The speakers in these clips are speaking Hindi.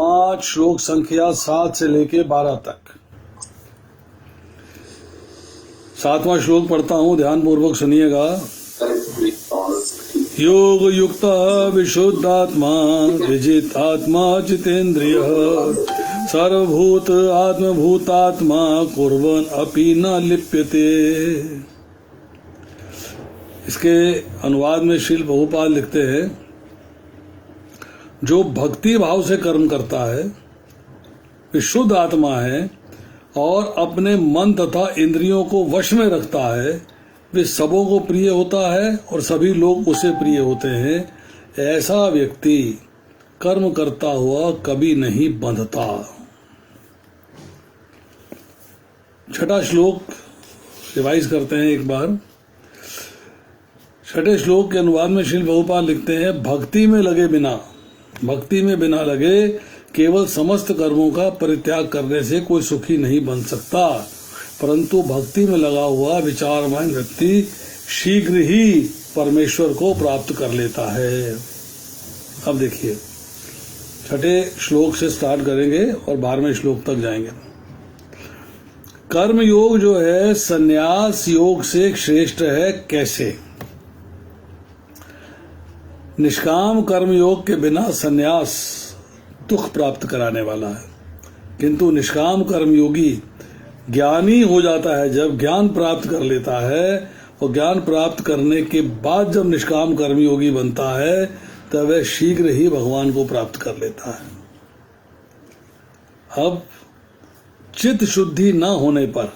5 श्लोक संख्या 7 से लेके 12 तक। 7वां श्लोक पढ़ता हूं, ध्यान पूर्वक सुनिएगा। योग युक्त विशुद्धात्मा विजित आत्मा जितेन्द्रिय सर्वभूत आत्मभूतात्मा कुर्वन् अपि न लिप्यते। इसके अनुवाद में श्रील प्रभुपाद लिखते हैं, जो भक्ति भाव से कर्म करता है, विशुद्ध आत्मा है और अपने मन तथा इंद्रियों को वश में रखता है, वे सबों को प्रिय होता है और सभी लोग उसे प्रिय होते हैं। ऐसा व्यक्ति कर्म करता हुआ कभी नहीं बंधता। 6वां श्लोक रिवाइज करते हैं एक बार। 6वें श्लोक के अनुवाद में श्रील प्रभुपाद लिखते हैं, भक्ति में बिना लगे केवल समस्त कर्मों का परित्याग करने से कोई सुखी नहीं बन सकता, परंतु भक्ति में लगा हुआ विचारवान व्यक्ति शीघ्र ही परमेश्वर को प्राप्त कर लेता है। अब देखिए, 6वें श्लोक से स्टार्ट करेंगे और 12वें श्लोक तक जाएंगे। कर्म योग जो है संन्यास योग से श्रेष्ठ है। कैसे? निष्काम कर्म योग के बिना संन्यास दुख प्राप्त कराने वाला है, किंतु निष्काम कर्म योगी ज्ञानी हो जाता है जब ज्ञान प्राप्त कर लेता है, और ज्ञान प्राप्त करने के बाद जब निष्काम कर्मयोगी बनता है तब वह शीघ्र ही भगवान को प्राप्त कर लेता है। अब चित्त शुद्धि न होने पर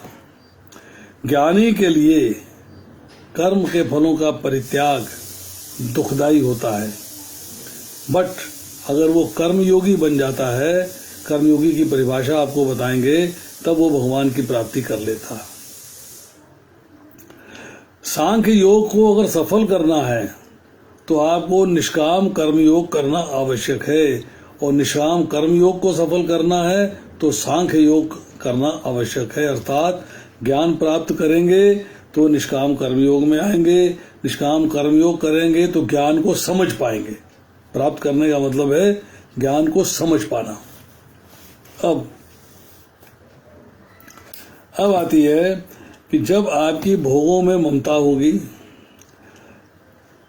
ज्ञानी के लिए कर्म के फलों का परित्याग दुखदायी होता है, बट अगर वो कर्मयोगी बन जाता है, कर्मयोगी की परिभाषा आपको बताएंगे, तब वो भगवान की प्राप्ति कर लेता। सांख्य योग को अगर सफल करना है तो आपको निष्काम कर्मयोग करना आवश्यक है, और निष्काम कर्मयोग को सफल करना है तो सांख्य योग करना आवश्यक है। अर्थात ज्ञान प्राप्त करेंगे तो निष्काम कर्मयोग में आएंगे, निष्काम कर्मयोग करेंगे तो ज्ञान को समझ पाएंगे। प्राप्त करने का मतलब है ज्ञान को समझ पाना। अब आती है कि जब आपकी भोगों में ममता होगी,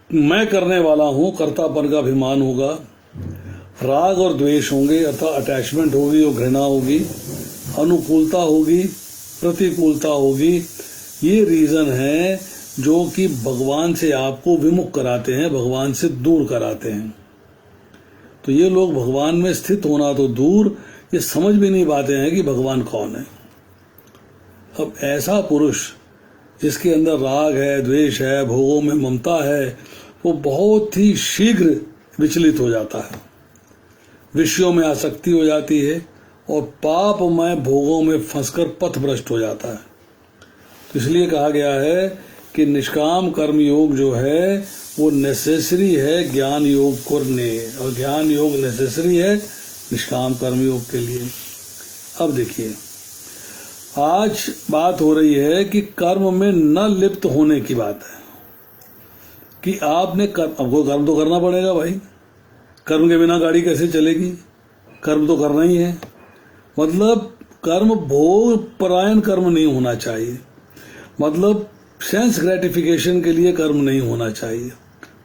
मैं करने वाला हूं, कर्तापन का अभिमान होगा, राग और द्वेष होंगे अर्थात अटैचमेंट होगी और घृणा होगी, अनुकूलता होगी, प्रतिकूलता होगी। ये रीजन है जो कि भगवान से आपको विमुख कराते हैं, भगवान से दूर कराते हैं। तो ये लोग भगवान में स्थित होना तो दूर, ये समझ भी नहीं पाते हैं कि भगवान कौन है। अब ऐसा पुरुष जिसके अंदर राग है, द्वेष है, भोगों में ममता है, वो बहुत ही शीघ्र विचलित हो जाता है, विषयों में आसक्ति हो जाती है और पापमय भोगों में फंसकर पथभ्रष्ट हो जाता है। तो इसलिए कहा गया है कि निष्काम कर्म योग जो है वो नेसेसरी है ज्ञान योग करने, और ज्ञान योग नेसेसरी है निष्काम कर्म योग के लिए। अब देखिए, आज बात हो रही है कि कर्म में न लिप्त होने की बात है, कि आपने आपको कर्म तो करना पड़ेगा भाई, कर्म के बिना गाड़ी कैसे चलेगी, कर्म तो करना ही है। मतलब कर्म भोग परायण कर्म नहीं होना चाहिए, मतलब सेंस ग्रेटिफिकेशन के लिए कर्म नहीं होना चाहिए।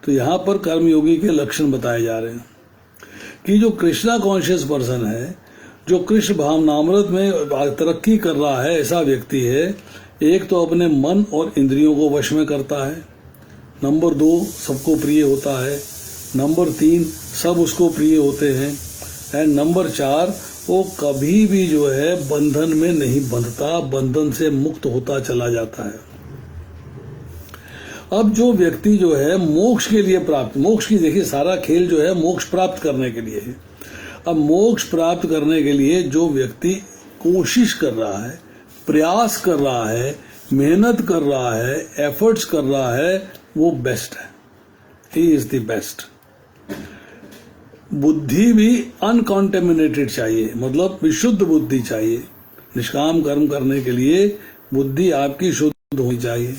तो यहाँ पर कर्मयोगी के लक्षण बताए जा रहे हैं कि जो कृष्णा कॉन्शियस पर्सन है, जो कृष्ण भावनामृत में तरक्की कर रहा है, ऐसा व्यक्ति है, एक तो अपने मन और इंद्रियों को वश में करता है, नंबर 2 सबको प्रिय होता है, नंबर 3 सब उसको प्रिय होते हैं, एंड नंबर 4 वो कभी भी जो है बंधन में नहीं बंधता, बंधन से मुक्त होता चला जाता है। अब जो व्यक्ति जो है मोक्ष के लिए प्राप्त, मोक्ष की देखिए सारा खेल जो है मोक्ष प्राप्त करने के लिए है। अब मोक्ष प्राप्त करने के लिए जो व्यक्ति कोशिश कर रहा है, प्रयास कर रहा है, मेहनत कर रहा है, एफर्ट्स कर रहा है, वो बेस्ट है, ही इज द बेस्ट। बुद्धि भी अनकॉन्टेमिनेटेड चाहिए, मतलब विशुद्ध बुद्धि चाहिए। निष्काम कर्म करने के लिए बुद्धि आपकी शुद्ध होनी चाहिए।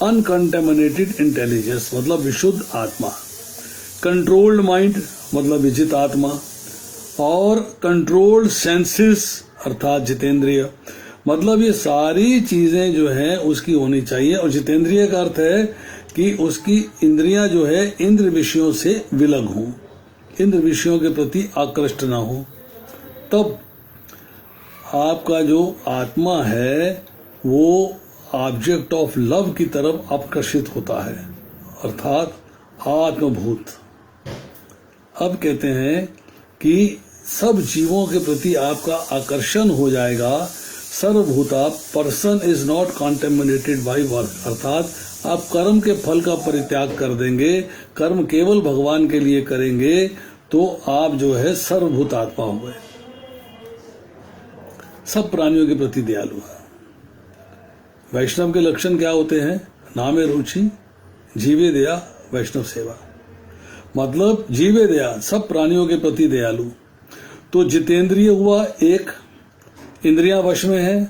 अनकंटेमिनेटेड इंटेलिजेंस मतलब विशुद्ध आत्मा, कंट्रोल्ड माइंड मतलब विजित आत्मा, और कंट्रोल्ड सेंसेस अर्थात जितेंद्रिय, मतलब ये सारी चीजें जो है उसकी होनी चाहिए। और जितेंद्रिय का अर्थ है कि उसकी इंद्रियां जो है इंद्र विषयों से विलग हों, इंद्र विषयों के प्रति आकृष्ट ना हो, तब आपका जो आत्मा है वो ऑब्जेक्ट ऑफ लव की तरफ आकर्षित होता है, अर्थात आत्मभूत। अब कहते हैं कि सब जीवों के प्रति आपका आकर्षण हो जाएगा। सर्वभूता person is not contaminated by work, अर्थात आप कर्म के फल का परित्याग कर देंगे, कर्म केवल भगवान के लिए करेंगे, तो आप जो है सर्वभूत आत्मा हो गए, सब प्राणियों के प्रति दयालु है। वैष्णव के लक्षण क्या होते हैं? नामे रुचि, जीवे दया, वैष्णव सेवा, मतलब जीवे दया, सब प्राणियों के प्रति दयालु। तो जितेंद्रिय हुआ एक, इंद्रियां वश में है,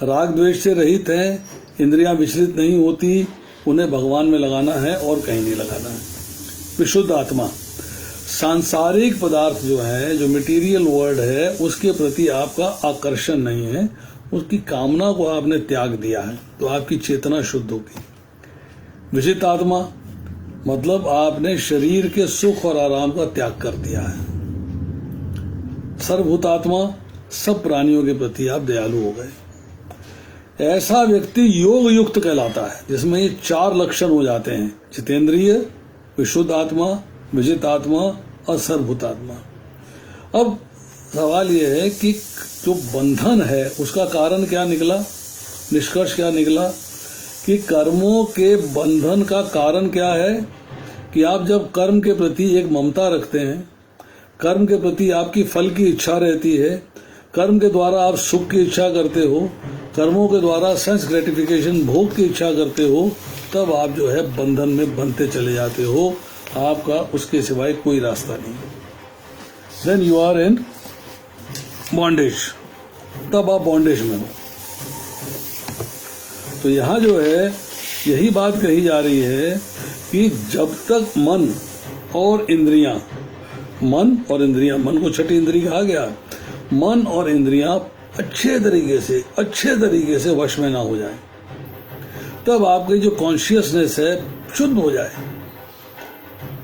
राग द्वेष से रहित है, इंद्रियां विचलित नहीं होती, उन्हें भगवान में लगाना है और कहीं नहीं लगाना है। विशुद्ध आत्मा, सांसारिक पदार्थ जो है, जो मटेरियल वर्ल्ड है, उसके प्रति आपका आकर्षण नहीं है, उसकी कामना को आपने त्याग दिया है, तो आपकी चेतना शुद्ध होगी। विजित आत्मा मतलब आपने शरीर के सुख और आराम का त्याग कर दिया है। सर्वभूत आत्मा, सब प्राणियों के प्रति आप दयालु हो गए। ऐसा व्यक्ति योग युक्त कहलाता है, जिसमें ये चार लक्षण हो जाते हैं: जितेंद्रिय, विशुद्ध आत्मा, विजित आत्मा और सर्वभूत आत्मा। अब सवाल यह है कि जो बंधन है उसका कारण क्या निकला, निष्कर्ष क्या निकला कि कर्मों के बंधन का कारण क्या है कि आप जब कर्म के प्रति एक ममता रखते हैं, कर्म के प्रति आपकी फल की इच्छा रहती है, कर्म के द्वारा आप सुख की इच्छा करते हो, कर्मों के द्वारा सेंस ग्रेटिफिकेशन भोग की इच्छा करते हो, तब आप जो है बंधन में बंधते चले जाते हो, आपका उसके सिवाय कोई रास्ता नहीं। Then you are in bondage, तब आप बॉन्डेज में हो। तो यहां जो है यही बात कही जा रही है कि जब तक मन और इंद्रियां, मन को छठी इंद्री कहा गया, मन और इंद्रियां अच्छे तरीके से वश में ना हो जाए, तब आपकी जो कॉन्शियसनेस है शुद्ध हो जाए,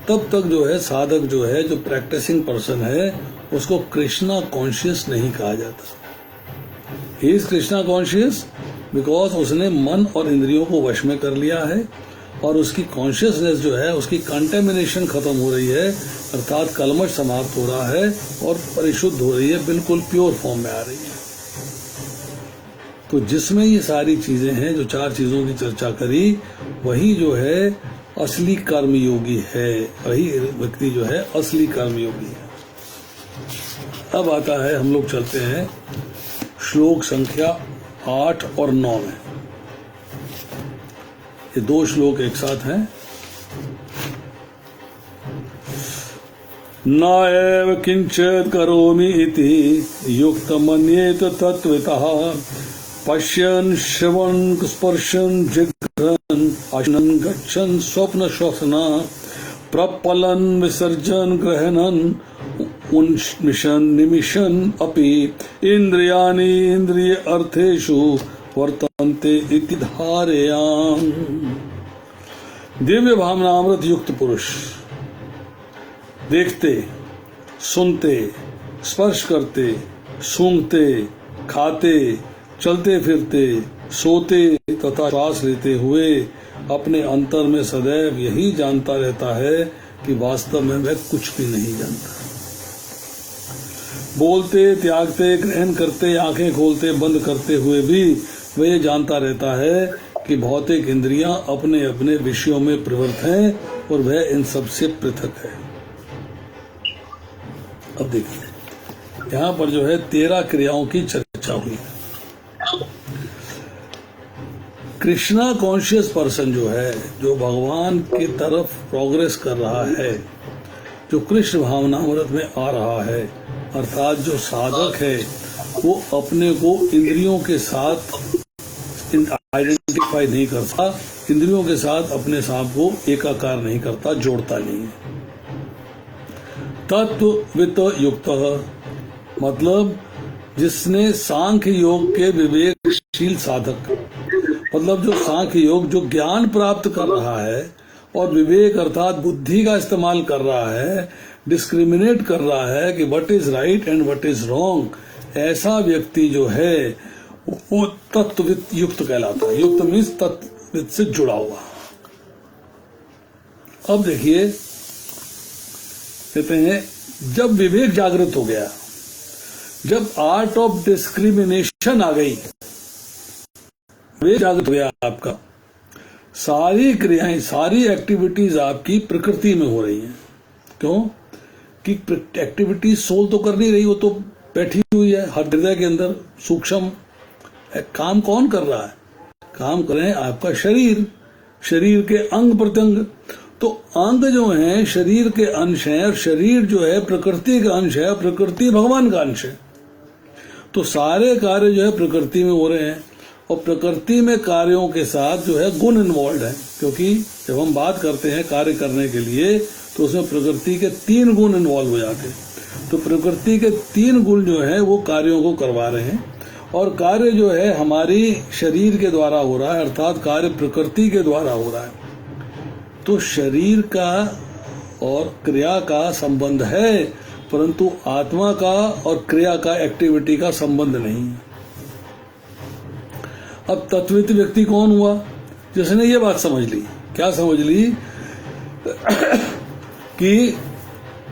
तब तक जो है साधक जो है, जो प्रैक्टिसिंग पर्सन है, उसको कृष्णा कॉन्शियस नहीं कहा जाता। He is Krishna conscious because उसने मन और इंद्रियों को वश में कर लिया है और उसकी कॉन्शियसनेस जो है, उसकी कंटेमिनेशन खत्म हो रही है, अर्थात कलमश समाप्त हो रहा है और परिशुद्ध हो रही है, बिल्कुल प्योर फॉर्म में आ रही है। तो जिसमें ये सारी चीजें हैं, जो चार चीजों की चर्चा करी, वही जो है असली कर्मयोगी है, वही व्यक्ति जो है असली कर्मयोगी है। अब आता है, हम लोग चलते हैं श्लोक संख्या 8 और 9 में। ये दो श्लोक एक साथ हैं। न एव किंचित् करोमि इति युक्तमन्येत तत्त्वतः पश्यन् श्रवन् स्पर्शन् जिघ्रन् अश्नन् गच्छन् स्वप्न श्वसना प्रपलन् विसर्जन् ग्रहणन् उन्मिषन् निमिषन् अपि इंद्रियाणि इंद्रिय अर्थेषु वर्तन्ते इति धारयाम्। दिव्य भावनामृत युक्त पुरुष देखते, सुनते, स्पर्श करते, सूंघते, खाते, चलते फिरते, सोते तथा श्वास लेते हुए अपने अंतर में सदैव यही जानता रहता है कि वास्तव में वह कुछ भी नहीं जानता। बोलते, त्यागते, ग्रहण करते, आंखें खोलते, बंद करते हुए भी वह ये जानता रहता है कि भौतिक इंद्रियां अपने अपने विषयों में प्रवृत्त हैं और वह इन सब से पृथक है। अब देखिए, यहाँ पर जो है 13 क्रियाओं की चर्चा हुई है। कृष्णा कॉन्शियस पर्सन जो है, जो भगवान की तरफ प्रोग्रेस कर रहा है, जो कृष्ण भावनामृत में आ रहा है, अर्थात जो साधक है, वो अपने को इंद्रियों के साथ आइडेंटिफाई नहीं करता, इंद्रियों के साथ अपने आप को एकाकार नहीं करता, जोड़ता नहीं है। तत्ववित युक्त मतलब जिसने सांख्य योग के विवेकशील साधक, मतलब जो सांख्य योग जो ज्ञान प्राप्त कर रहा है और विवेक अर्थात बुद्धि का इस्तेमाल कर रहा है, डिस्क्रिमिनेट कर रहा है कि what is right and what is wrong, ऐसा व्यक्ति जो है वो तत्वविद युक्त कहलाता है। युक्त मीन्स तत्वविद से जुड़ा हुआ। अब देखिए, कहते हैं जब विवेक जागृत हो गया, जब आर्ट ऑफ डिस्क्रिमिनेशन आ गई, विवेक जागृत हो गया आपका, सारी क्रियाएं सारी एक्टिविटीज आपकी प्रकृति में हो रही हैं। क्यों कि एक्टिविटीज सोल तो कर नहीं रही, वो तो बैठी हुई है हर हृदय के अंदर सूक्ष्म। काम कौन कर रहा है? काम कर रहे हैं आपका शरीर, शरीर के अंग प्रत्यंग। तो अंग जो है शरीर के अंश हैं और शरीर जो है प्रकृति का अंश है, प्रकृति भगवान का अंश है। तो सारे कार्य जो है प्रकृति में हो रहे हैं और प्रकृति में कार्यों के साथ जो है गुण इन्वॉल्व है, क्योंकि जब हम बात करते हैं कार्य करने के लिए तो उसमें प्रकृति के 3 गुण इन्वॉल्व हो जाते हैं। तो प्रकृति के 3 गुण जो है वो कार्यों को करवा रहे हैं और कार्य जो है हमारी शरीर के द्वारा हो रहा है, अर्थात कार्य प्रकृति के द्वारा हो रहा है। तो शरीर का और क्रिया का संबंध है, परंतु आत्मा का और क्रिया का, एक्टिविटी का संबंध नहीं है। अब तत्वित व्यक्ति कौन हुआ? जिसने ये बात समझ ली। क्या समझ ली? कि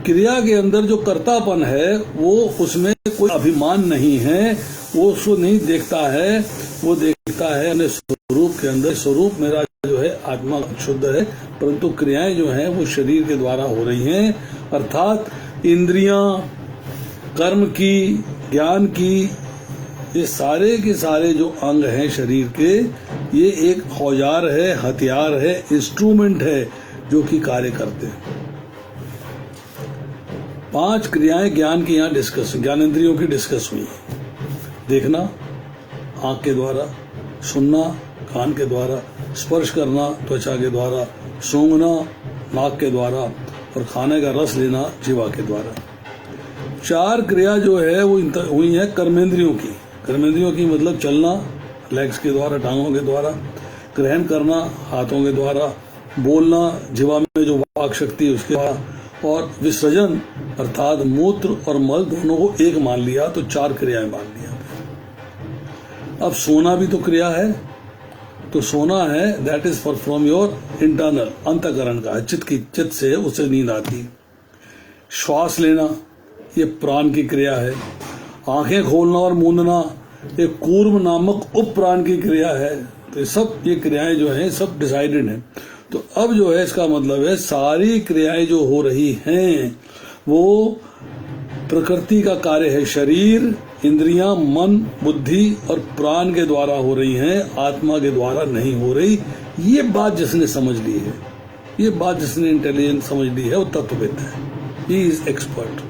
क्रिया के अंदर जो कर्तापन है वो उसमें कोई अभिमान नहीं है, वो उसको नहीं देखता है, वो देखता है अपने स्वरूप के अंदर। स्वरूप मेरा जो है आत्मा शुद्ध है, परंतु क्रियाएं जो हैं वो शरीर के द्वारा हो रही हैं, अर्थात इंद्रियां, कर्म की, ज्ञान की, ये सारे के सारे जो अंग हैं शरीर के, ये एक औजार है, हथियार है, इंस्ट्रूमेंट है जो कि कार्य करते हैं। 5 क्रियाएं ज्ञान की यहाँ डिस्कस, ज्ञानेंद्रियों की डिस्कस हुई। देखना आंख के द्वारा, सुनना कान के द्वारा, स्पर्श करना त्वचा के द्वारा, सूंघना नाक के द्वारा और खाने का रस लेना जीवा के द्वारा। 4 क्रिया जो है वो हुई है कर्मेंद्रियों की। कर्मेंद्रियों की मतलब चलना लेग्स के द्वारा, टांगों के द्वारा, ग्रहण करना हाथों के द्वारा, बोलना जीवा में जो वाक शक्ति है उसके द्वारा, और विसर्जन अर्थात मूत्र और मल दोनों को एक मान लिया तो 4 क्रियाएं मान लिया। अब सोना भी तो क्रिया है, तो सोना है that is for from your internal, अंतःकरण का है, चित्त से उससे नींद आती है। श्वास लेना ये प्राण की क्रिया है। आंखें खोलना और मूंदना ये कूर्म नामक उप प्राण की क्रिया है। तो सब ये क्रियाएं जो हैं सब डिसाइडेड हैं। तो अब जो है इसका मतलब है सारी क्रियाएं जो हो रही हैं वो प्रकृति का कार्य है। शरीर, इंद्रियां, मन, बुद्धि और प्राण के द्वारा हो रही हैं, आत्मा के द्वारा नहीं हो रही। ये बात जिसने समझ ली है, ये बात जिसने इंटेलिजेंस समझ ली है वो तत्वविद है, ही इज एक्सपर्ट।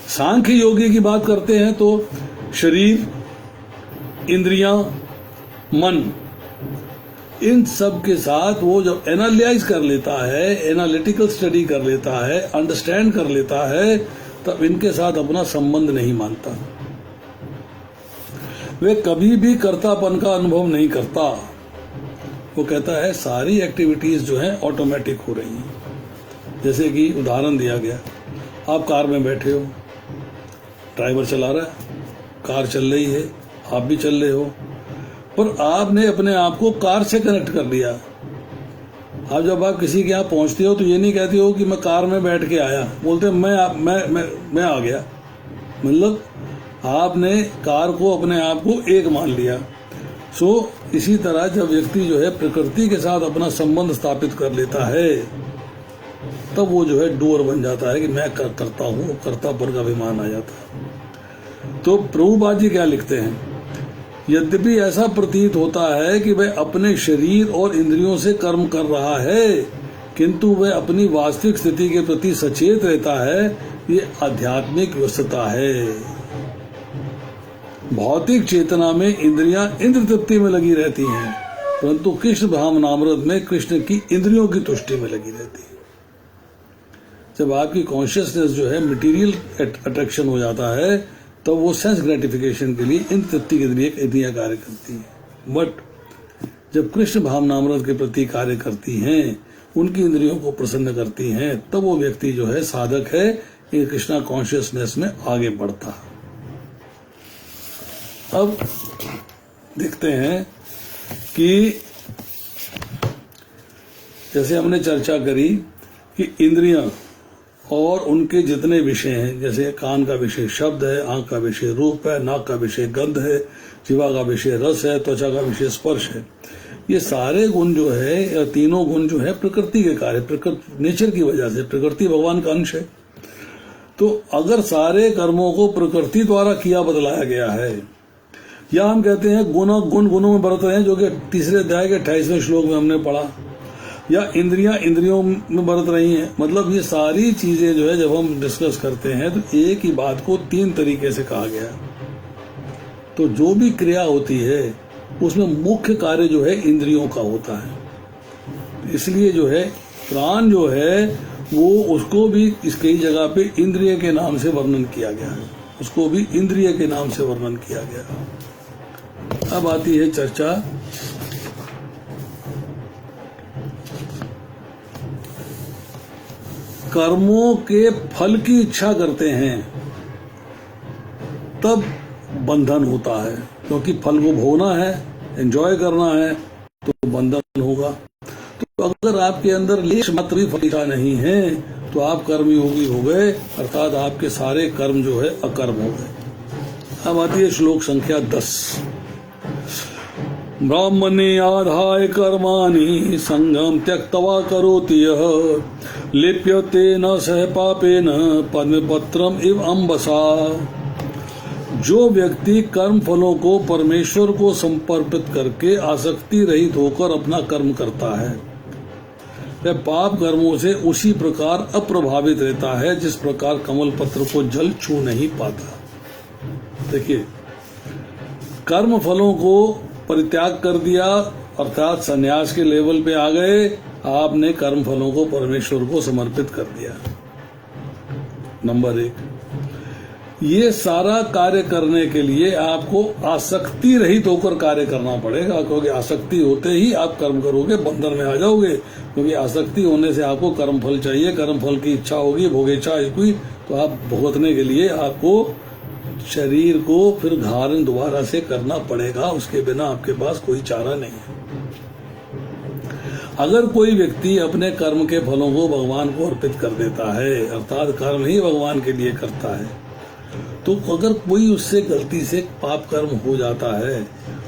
सांख्य योगी की बात करते हैं तो शरीर, इंद्रियां, मन, इन सब के साथ वो जब एनालाइज कर लेता है, एनालिटिकल स्टडी कर लेता है, अंडरस्टैंड कर लेता है, तब इनके साथ अपना संबंध नहीं मानता। वे कभी भी कर्तापन का अनुभव नहीं करता। वो कहता है सारी एक्टिविटीज जो हैं ऑटोमेटिक हो रही हैं। जैसे कि उदाहरण दिया गया, आप कार में बैठे हो, ड्राइवर चला रहा है, कार चल रही है, आप भी चल रहे हो, पर आपने अपने आप को कार से कनेक्ट कर लिया। अब जब आप किसी के यहाँ पहुंचते हो तो ये नहीं कहते हो कि मैं कार में बैठ के आया, बोलते मैं आ गया। मतलब आपने कार को, अपने आप को एक मान लिया। सो इसी तरह जब व्यक्ति जो है प्रकृति के साथ अपना संबंध स्थापित कर लेता है तब वो जो है डूअर बन जाता है कि मैं करता हूँ, कर्तापन का अभिमान आ जाता है। तो प्रभुपाद जी क्या लिखते हैं, यद्यपि ऐसा प्रतीत होता है कि वह अपने शरीर और इंद्रियों से कर्म कर रहा है, किंतु वह अपनी वास्तविक स्थिति के प्रति सचेत रहता है। ये आध्यात्मिक व्यस्तता है। भौतिक चेतना में इंद्रियां इंद्र तृप्ति में लगी रहती हैं, परंतु कृष्ण भावनामृत में कृष्ण की इंद्रियों की तुष्टि में लगी रहती है। जब आपकी कॉन्शियसनेस जो है मटेरियल अट्रैक्शन हो जाता है, तब वो सेंस ग्रेटिफिकेशन के लिए इन तृप्ति के लिए इंद्रियां कार्य करती हैं। बट जब कृष्ण भावनामृत के प्रति कार्य करती हैं, उनकी इंद्रियों को प्रसन्न करती हैं, तब वो व्यक्ति जो है साधक है, ये कृष्णा कॉन्शियसनेस में आगे बढ़ता है। अब देखते हैं कि जैसे हमने चर्चा करी कि इंद्रियां और उनके जितने विषय हैं, जैसे कान का विषय शब्द है, आंख का विषय रूप है, नाक का विषय गंध है, जीवा का विषय रस है, त्वचा का विषय स्पर्श है, ये सारे गुण जो है या तीनों गुण जो है प्रकृति के कार्य, प्रकृति नेचर की वजह से, प्रकृति भगवान का अंश है। तो अगर सारे कर्मों को प्रकृति द्वारा किया बदलाया गया है, या हम कहते हैं गुण गुणों में बरत रहे हैं, जो कि तीसरे अध्याय के 28वें श्लोक में हमने पढ़ा, या इंद्रियां इंद्रियों में बरत रही हैं, मतलब ये सारी चीजें जो है जब हम डिस्कस करते हैं तो एक ही बात को तीन तरीके से कहा गया है। तो जो भी क्रिया होती है उसमें मुख्य कार्य जो है इंद्रियों का होता है। इसलिए जो है प्राण जो है वो उसको भी इस कई जगह पे इंद्रिय के नाम से वर्णन किया गया है, उसको भी इंद्रिय के नाम से वर्णन किया गया है। अब आती है चर्चा कर्मों के फल की इच्छा करते हैं तब बंधन होता है, क्योंकि फल को भोगना है, एंजॉय करना है, तो बंधन होगा। तो अगर आपके अंदर लेश मात्र भी फल इच्छा नहीं है तो आप कर्मयोगी हो गए, अर्थात आपके सारे कर्म जो है अकर्म हो गए। अब आती है श्लोक संख्या 10। ब्राह्मणे आधाय कर्माणि संगम त्यक्त्वा करोति यः लिप्यते न सह पापेन पद्मपत्रम इव अम्बसा। जो व्यक्ति कर्म फलों को परमेश्वर को समर्पित करके आसक्ति रहित होकर अपना कर्म करता है, वह पाप कर्मों से उसी प्रकार अप्रभावित रहता है जिस प्रकार कमल पत्र को जल छू नहीं पाता। देखिए, कर्म फलों को परित्याग कर दिया, अर्थात संन्यास के लेवल पे आ गए, आपने कर्म फलों को परमेश्वर को समर्पित कर दिया। नंबर 1, ये सारा कार्य करने के लिए आपको आसक्ति रहित होकर कार्य करना पड़ेगा, क्योंकि आसक्ति होते ही आप कर्म करोगे, बंधन में आ जाओगे। क्योंकि आसक्ति होने से आपको कर्म फल चाहिए, कर्म फल की इच्छा होगी, भोगेच्छा हुई, तो आप भुगतने के लिए आपको शरीर को फिर धारण दोबारा से करना पड़ेगा, उसके बिना आपके पास कोई चारा नहीं है। अगर कोई व्यक्ति अपने कर्म के फलों को भगवान को अर्पित कर देता है, अर्थात कर्म ही भगवान के लिए करता है, तो अगर कोई उससे गलती से पाप कर्म हो जाता है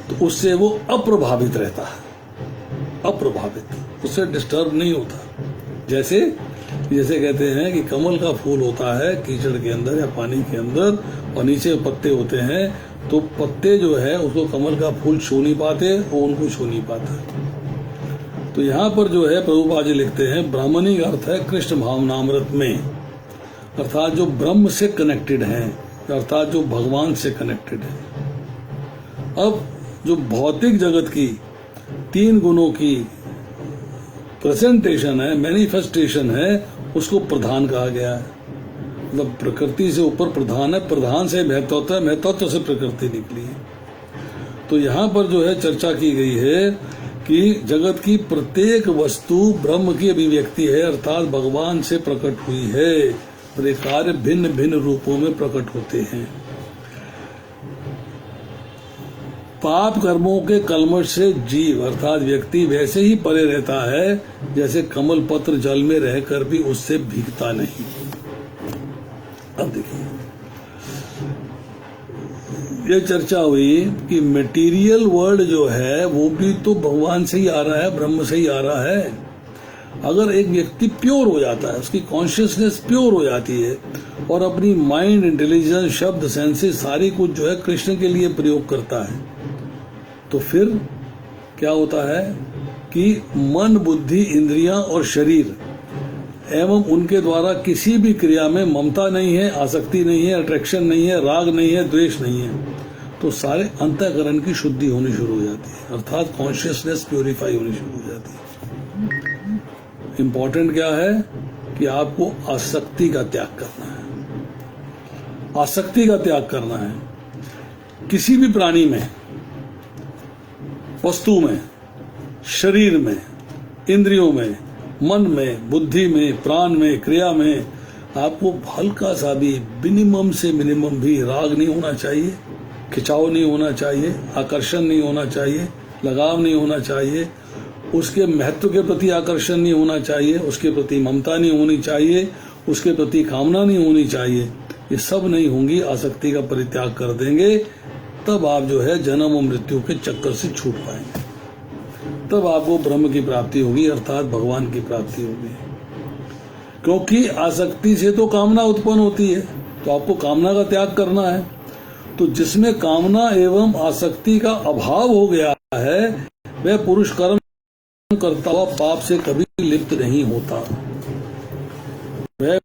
तो उससे वो अप्रभावित रहता है, अप्रभावित, उससे डिस्टर्ब नहीं होता। जैसे कहते हैं कि कमल का फूल होता है कीचड़ के अंदर या पानी के अंदर, और नीचे पत्ते होते हैं, तो पत्ते जो है उसको कमल का फूल छू नहीं पाते, वो उनको छू नहीं पाता। तो यहाँ पर जो है प्रभुपाद जी लिखते हैं, ब्राह्मणी का अर्थ है कृष्ण भावनामृत में, अर्थात जो ब्रह्म से कनेक्टेड है, अर्थात जो भगवान से कनेक्टेड है। अब जो भौतिक जगत की 3 गुणों की प्रेजेंटेशन है, मैनिफेस्टेशन है, उसको प्रधान कहा गया है। मतलब प्रकृति से ऊपर प्रधान है, प्रधान से महत्व है, महत्व से प्रकृति निकली है। तो यहाँ पर जो है चर्चा की गई है कि जगत की प्रत्येक वस्तु ब्रह्म की अभिव्यक्ति है, अर्थात भगवान से प्रकट हुई है, और ये कार्य भिन्न भिन्न रूपों में प्रकट होते हैं। पाप कर्मों के कलमश से जीव अर्थात व्यक्ति वैसे ही परे रहता है जैसे कमल पत्र जल में रहकर भी उससे भीगता नहीं। अब देखिए, ये चर्चा हुई कि मटेरियल वर्ल्ड जो है वो भी तो भगवान से ही आ रहा है, ब्रह्म से ही आ रहा है। अगर एक व्यक्ति प्योर हो जाता है, उसकी कॉन्शियसनेस प्योर हो जाती है और अपनी माइंड, इंटेलिजेंस, शब्द, सेंसेस सारी कुछ जो है कृष्ण के लिए प्रयोग करता है, तो फिर क्या होता है कि मन, बुद्धि, इंद्रियां और शरीर एवं उनके द्वारा किसी भी क्रिया में ममता नहीं है, आसक्ति नहीं है, अट्रैक्शन नहीं है, राग नहीं है, द्वेष नहीं है, तो सारे अंतःकरण की शुद्धि होनी शुरू हो जाती है, अर्थात कॉन्शियसनेस प्योरीफाई होनी शुरू हो जाती है। इम्पोर्टेंट क्या है कि आपको आसक्ति का त्याग करना है। आसक्ति का त्याग करना है किसी भी प्राणी में, वस्तु में, शरीर में, इंद्रियों में, मन में, बुद्धि में, प्राण में, क्रिया में। आपको हल्का सा भी, मिनिमम से मिनिमम भी राग नहीं होना चाहिए, खिंचाव नहीं होना चाहिए, आकर्षण नहीं होना चाहिए, लगाव नहीं होना चाहिए, उसके महत्व के प्रति आकर्षण नहीं होना चाहिए, उसके प्रति ममता नहीं होनी चाहिए, उसके प्रति कामना नहीं होनी चाहिए। ये सब नहीं होंगी, आसक्ति का परित्याग कर देंगे, तब आप जो है जन्म और मृत्यु के चक्कर से छूट पाएंगे। तब आपको ब्रह्म की प्राप्ति होगी, अर्थात भगवान की प्राप्ति होगी। क्योंकि आसक्ति से तो कामना उत्पन्न होती है, तो आपको कामना का त्याग करना है। तो जिसमें कामना एवं आसक्ति का अभाव हो गया है, वह पुरुष कर्म करता हुआ पाप से कभी लिप्त नहीं होता। वह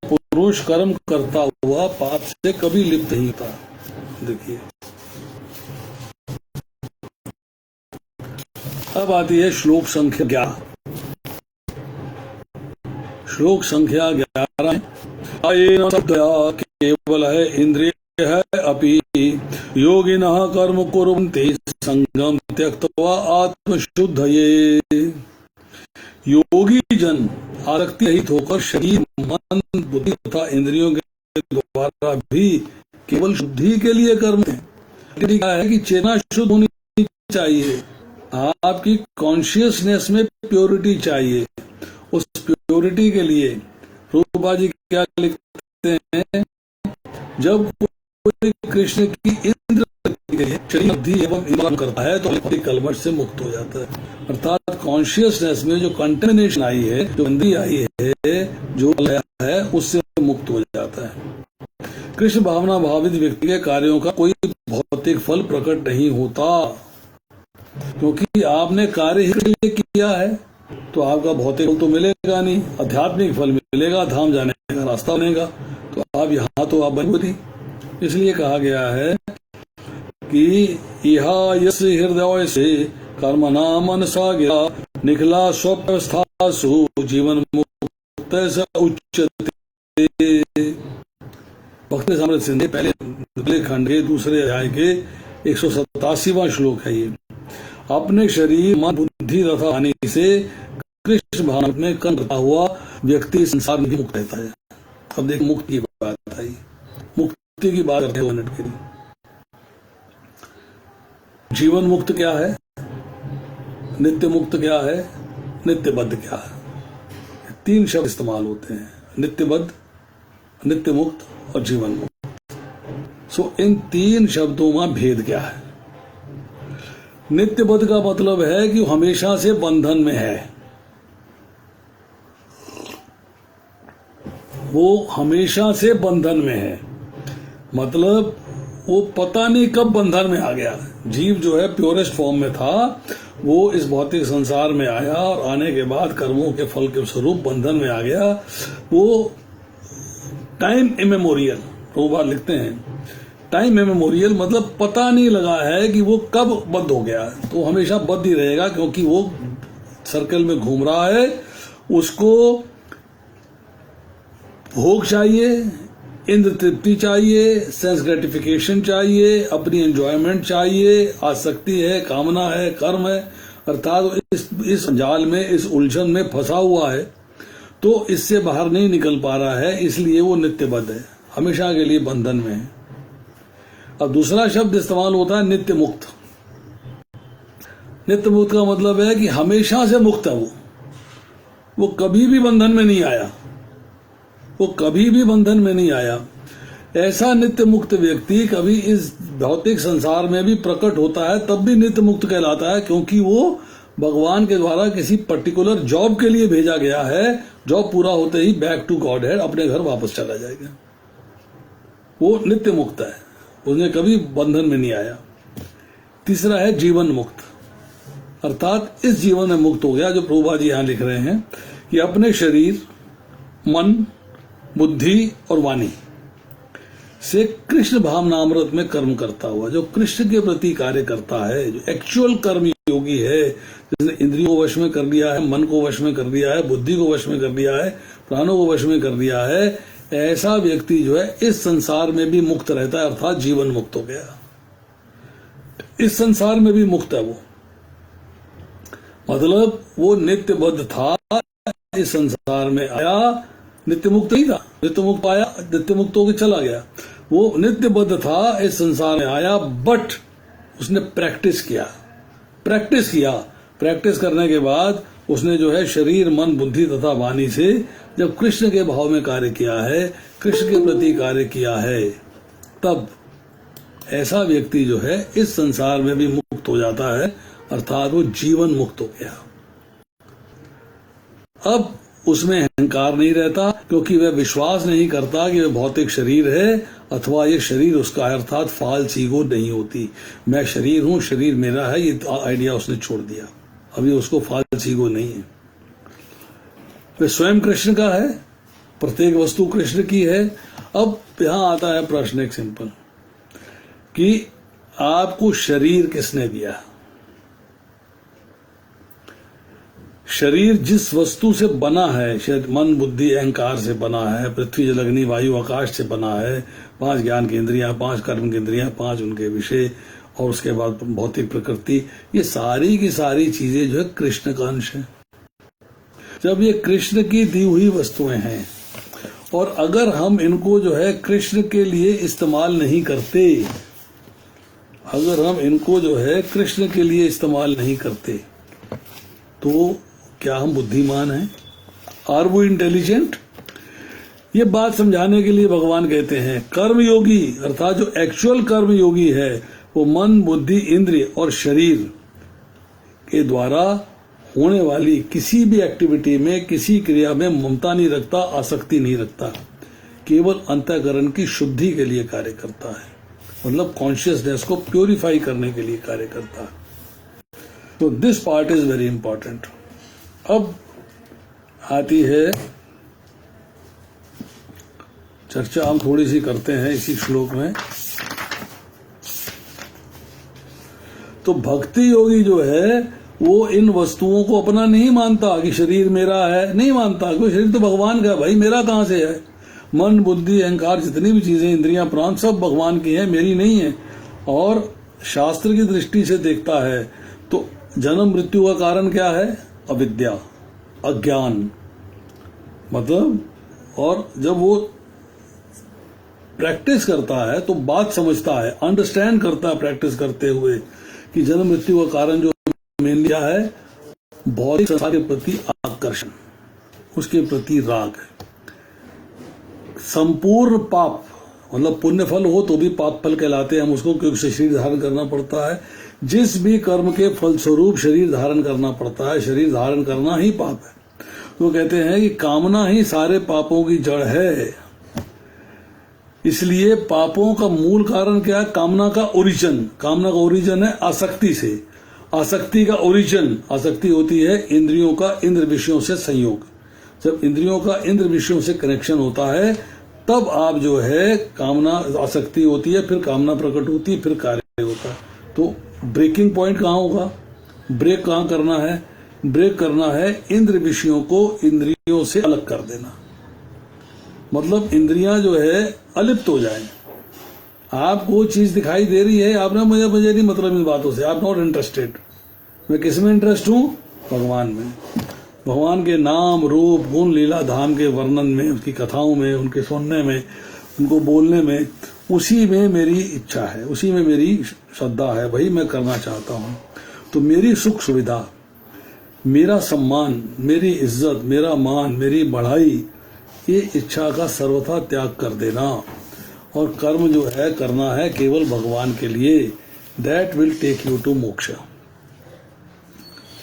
पुरुष कर्म करता हुआ पाप से कभी लिप्त नहीं होता। देखिए, अब आती है श्लोक संख्या 11। श्लोक संख्या 11 केवल है इंद्रिय है अपि योगिनः कर्म कुर्वन्ति संगम त्यक्त्वा आत्मशुद्धये। योगी जन आसक्ति रहित होकर शरीर, मन, बुद्धि तथा इंद्रियों के द्वारा भी केवल शुद्धि के लिए कर्म है कि चेतना शुद्ध होनी चाहिए, आपकी कॉन्शियसनेस में प्योरिटी चाहिए। उस प्योरिटी के लिए रूपा जी क्या लिखते हैं, जब कोई कृष्ण की इंद्र के लिए शरीर, बुद्धि एवं इंद्रिय करता है तो कलमश से मुक्त हो जाता है। अर्थात कॉन्शियसनेस में जो कंटेमिनेशन आई है, जो गंदगी आई है, जो है, उससे मुक्त हो जाता है। कृष्ण भावना भावित व्यक्ति के कार्यों का कोई भौतिक फल प्रकट नहीं होता, क्योंकि आपने कार्य ही के लिए किया है, तो आपका भौतिक फल तो मिलेगा नहीं, आध्यात्मिक फल मिलेगा, धाम जाने का रास्ता बनेगा। तो आप यहाँ तो आप बनी। इसलिए कहा गया है कि इहा यस हृदय से कर्मणा मनसा गया निखला स्वव्यवस्थासु जीवन मुक्त स उच्यते। भक्त साम्राट सिंधे पहले खंड के दूसरे अध्याय के 187वां श्लोक है ये। अपने शरीर, मन, बुद्धि तथा वाणी से कृष्ण भावना में कर्म करता हुआ व्यक्ति संसार में मुक्त रहता है। अब देखिए, मुक्त की बात आई, मुक्ति की बात करते हैं मिनट के लिए। जीवन मुक्त क्या है, नित्य मुक्त क्या है, नित्यबद्ध क्या है। 3 शब्द इस्तेमाल होते हैं, नित्यबद्ध, नित्य मुक्त और जीवन मुक्त। सो इन 3 शब्दों में भेद क्या है। नित्यबद्ध का मतलब है कि हमेशा से बंधन में है, वो हमेशा से बंधन में है, मतलब वो पता नहीं कब बंधन में आ गया। जीव जो है प्योरेस्ट फॉर्म में था, वो इस भौतिक संसार में आया और आने के बाद कर्मों के फल के स्वरूप बंधन में आ गया। वो टाइम इमेमोरियल, वो बात लिखते हैं, टाइम इमेमोरियल मतलब पता नहीं लगा है कि वो कब बद्ध हो गया। तो हमेशा बद्ध ही रहेगा, क्योंकि वो सर्कल में घूम रहा है। उसको भोग चाहिए, इंद्र तृप्ति चाहिए, सेंस ग्रेटिफिकेशन चाहिए, अपनी एंजॉयमेंट चाहिए, आसक्ति है, कामना है, कर्म है। अर्थात इस जाल में, इस उलझन में फंसा हुआ है, तो इससे बाहर नहीं निकल पा रहा है, इसलिए वो नित्यबद्ध है, हमेशा के लिए बंधन में है। अब दूसरा शब्द इस्तेमाल होता है नित्य मुक्त। नित्य मुक्त का मतलब है कि हमेशा से मुक्त है वो कभी भी बंधन में नहीं आया, वो कभी भी बंधन में नहीं आया। ऐसा नित्य मुक्त व्यक्ति कभी इस भौतिक संसार में भी प्रकट होता है, तब भी नित्य मुक्त कहलाता है, क्योंकि वो भगवान के द्वारा किसी पर्टिकुलर जॉब के लिए भेजा गया है। जॉब पूरा होते ही बैक टू गॉड हेड, अपने घर वापस चला जाएगा। वो नित्य मुक्त है, उसने कभी बंधन में नहीं आया। तीसरा है जीवन मुक्त, अर्थात इस जीवन में मुक्त हो गया, जो प्रभुपाद जी यहां लिख रहे हैं कि अपने शरीर, मन, बुद्धि और वाणी से कृष्ण भावनामृत में कर्म करता हुआ, जो कृष्ण के प्रति कार्य करता है, जो एक्चुअल कर्म योगी है, जिसने इंद्रियों को वश में कर लिया है, मन को वश में कर लिया है, बुद्धि को वश में कर लिया है, प्राणों को वश में कर दिया है, ऐसा व्यक्ति जो है इस संसार में भी मुक्त रहता है, अर्थात जीवन मुक्त हो गया। इस संसार में भी मुक्त है वो, मतलब वो नित्यबद्ध था, इस संसार में आया, नित्य मुक्त नहीं था, नित्य मुक्त आया, नित्य मुक्त होकर चला गया। वो नित्यबद्ध था, इस संसार में आया, बट उसने प्रैक्टिस किया। प्रैक्टिस करने के बाद उसने जो है शरीर, मन, बुद्धि तथा वाणी से जब कृष्ण के भाव में कार्य किया है, कृष्ण के प्रति कार्य किया है, तब ऐसा व्यक्ति जो है इस संसार में भी मुक्त हो जाता है, अर्थात वो जीवन मुक्त हो गया। अब उसमें अहंकार नहीं रहता, क्योंकि वह विश्वास नहीं करता कि वह भौतिक शरीर है अथवा ये शरीर उसका है, अर्थात फाल्स ईगो नहीं होती। मैं शरीर हूं, शरीर मेरा है, ये आइडिया उसने छोड़ दिया। अभी उसको फाल्स ईगो नहीं है, वह स्वयं कृष्ण का है, प्रत्येक वस्तु कृष्ण की है। अब यहां आता है प्रश्न एक सिंपल, कि आपको शरीर किसने दिया? शरीर जिस वस्तु से बना है, शायद मन, बुद्धि, अहंकार से बना है, पृथ्वी, जल, अग्नि, वायु, आकाश से बना है, 5 ज्ञान की इंद्रियां, 5 कर्म की इंद्रियां, 5 उनके विषय, और उसके बाद भौतिक प्रकृति, ये सारी की सारी चीजें जो है कृष्ण का अंश है। जब ये कृष्ण की दी हुई वस्तुएं हैं, और अगर हम इनको जो है कृष्ण के लिए इस्तेमाल नहीं करते, अगर हम इनको जो है कृष्ण के लिए इस्तेमाल नहीं करते, तो क्या हम बुद्धिमान हैं? आर वो इंटेलिजेंट? ये बात समझाने के लिए भगवान कहते हैं कर्मयोगी, अर्थात जो एक्चुअल कर्मयोगी है, वो मन, बुद्धि, इंद्रिय और शरीर के द्वारा होने वाली किसी भी एक्टिविटी में, किसी क्रिया में ममता नहीं रखता, आसक्ति नहीं रखता, केवल अंतःकरण की शुद्धि के लिए कार्य करता है, मतलब कॉन्शियसनेस को प्योरीफाई करने के लिए कार्य करता है। तो this part is very important. अब आती है चर्चा, हम थोड़ी सी करते हैं इसी श्लोक में। तो भक्ति योगी जो है वो इन वस्तुओं को अपना नहीं मानता कि शरीर मेरा है, नहीं मानता, क्योंकि शरीर तो भगवान का है, भाई मेरा कहां से है? मन, बुद्धि, अहंकार, जितनी भी चीजें, इंद्रियां, प्राण, सब भगवान की हैं, मेरी नहीं है। और शास्त्र की दृष्टि से देखता है तो जन्म मृत्यु का कारण क्या है? अविद्या, अज्ञान, मतलब। और जब वो प्रैक्टिस करता है तो बात समझता है, अंडरस्टैंड करता है प्रैक्टिस करते हुए कि जन्म मृत्यु का कारण जो मेन क्या है? भौतिक संसार के प्रति आकर्षण, उसके प्रति राग है। संपूर्ण पाप, मतलब पुण्य फल हो तो भी पाप फल कहलाते हैं हम उसको, क्योंकि शरीर धारण करना पड़ता है। जिस भी कर्म के फलस्वरूप शरीर धारण करना पड़ता है, शरीर धारण करना ही पाप है। तो कहते हैं कि कामना ही सारे पापों की जड़ है। इसलिए पापों का मूल कारण क्या है? कामना का ओरिजिन। कामना का ओरिजिन है आसक्ति से। आसक्ति का ओरिजिन, आसक्ति होती है इंद्रियों का इंद्र विषयों से संयोग। जब इंद्रियों का इंद्र विषयों से कनेक्शन होता है तब आप जो है कामना, आसक्ति होती है, फिर कामना प्रकट होती है, फिर कार्य होता है। तो ब्रेकिंग पॉइंट कहाँ होगा? ब्रेक कहाँ करना है? ब्रेक करना है इंद्र विषयों को इंद्रियों से अलग कर देना, मतलब इंद्रियां जो है अलिप्त हो जाएं। आपको चीज दिखाई दे रही है, आपने मुझे नहीं मतलब इन बातों से, आप नॉट इंटरेस्टेड। मैं किस में इंटरेस्ट हूं? भगवान में। भगवान के नाम, रूप, गुण, लीला, धाम के वर्णन में, उसकी कथाओं में, उनके सुनने में, उनको बोलने में, उसी में मेरी इच्छा है, उसी में मेरी श्रद्धा है, वही मैं करना चाहता हूं। तो मेरी सुख सुविधा, मेरा सम्मान, मेरी इज्जत, मेरा मान, मेरी बढ़ाई, ये इच्छा का सर्वथा त्याग कर देना और कर्म जो है करना है केवल भगवान के लिए। That will take you to moksha.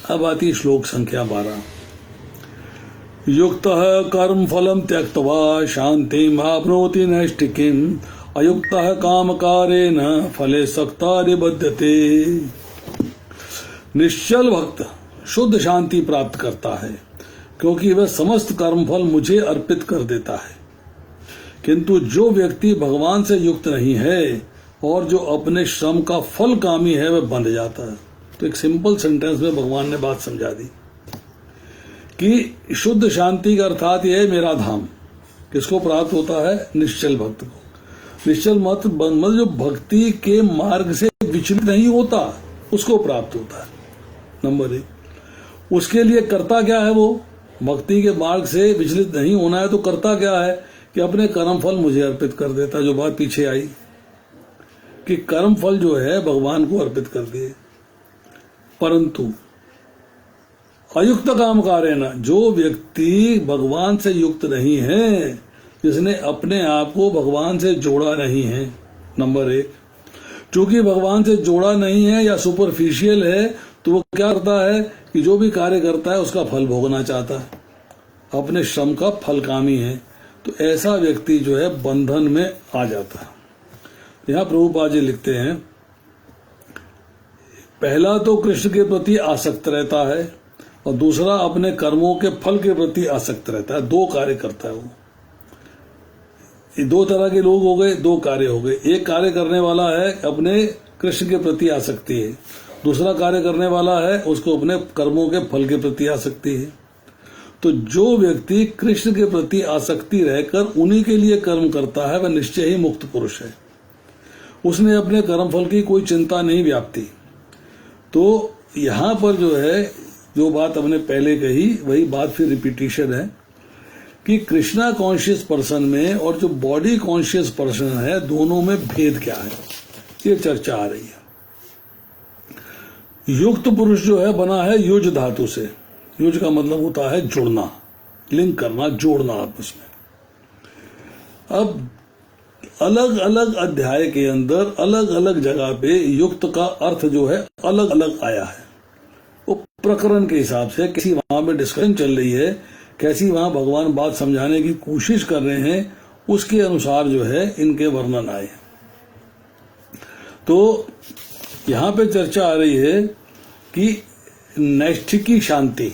अब आती श्लोक संख्या 12। युक्तः कर्म फलम त्यक्त्वा शांतिम आपनोति नैष्ठिकीम अयुक्तः कामकारेण फले सक्ता निबध्यते। निश्चल भक्त शुद्ध शांति प्राप्त करता है क्योंकि वह समस्त कर्मफल मुझे अर्पित कर देता है। किंतु जो व्यक्ति भगवान से युक्त नहीं है और जो अपने श्रम का फल कामी है वह बंध जाता है। तो एक सिंपल सेंटेंस में भगवान ने बात समझा दी कि शुद्ध शांति का अर्थात यह है मेरा धाम। किसको प्राप्त होता है? निश्चल भक्त को। निश्चल मत मतलब जो भक्ति के मार्ग से विचलित नहीं होता उसको प्राप्त होता है। नंबर 1। उसके लिए करता क्या है? वो भक्ति के मार्ग से विचलित नहीं होना है तो करता क्या है कि अपने कर्म फल मुझे अर्पित कर देता। जो बात पीछे आई कि कर्म फल जो है भगवान को अर्पित कर दिए। परंतु अयुक्त काम कार्य न, जो व्यक्ति भगवान से युक्त नहीं है, जिसने अपने आप को भगवान से जोड़ा नहीं है, नंबर 1, चूंकि भगवान से जोड़ा नहीं है या सुपरफिशियल है तो वो क्या करता है कि जो भी कार्य करता है उसका फल भोगना चाहता है, अपने श्रम का फलकामी है। तो ऐसा व्यक्ति जो है बंधन में आ जाता है। यहाँ प्रभुपाद जी लिखते हैं, पहला तो कृष्ण के प्रति आसक्त रहता है और दूसरा अपने कर्मों के फल के प्रति आसक्त रहता है। 2 कार्य करता है वो। ये 2 तरह के लोग हो गए, 2 कार्य हो गए। एक कार्य करने वाला है अपने कृष्ण के प्रति आसक्ति है, दूसरा कार्य करने वाला है उसको अपने कर्मों के फल के प्रति आसक्ति है। तो जो व्यक्ति कृष्ण के प्रति आसक्ति रहकर उन्हीं के लिए कर्म करता है वह निश्चय ही मुक्त पुरुष है। उसने अपने कर्म फल की कोई चिंता नहीं व्याप्ति। तो यहाँ पर जो है जो बात हमने पहले कही वही बात फिर रिपीटिशन है कि कृष्णा कॉन्शियस पर्सन में और जो बॉडी कॉन्शियस पर्सन है दोनों में भेद क्या है, ये चर्चा आ रही है। युक्त पुरुष जो है बना है युज धातु से। युज का मतलब होता है जुड़ना, लिंक करना, जोड़ना आपस में। अब अलग अलग अध्याय के अंदर अलग अलग जगह पे युक्त का अर्थ जो है अलग अलग आया है। वो प्रकरण के हिसाब से कैसी वहां पे डिस्कशन चल रही है, कैसी वहां भगवान बात समझाने की कोशिश कर रहे हैं, उसके अनुसार जो है इनके वर्णन आए। तो यहाँ पे चर्चा आ रही है कि नैष्ठिकी शांति,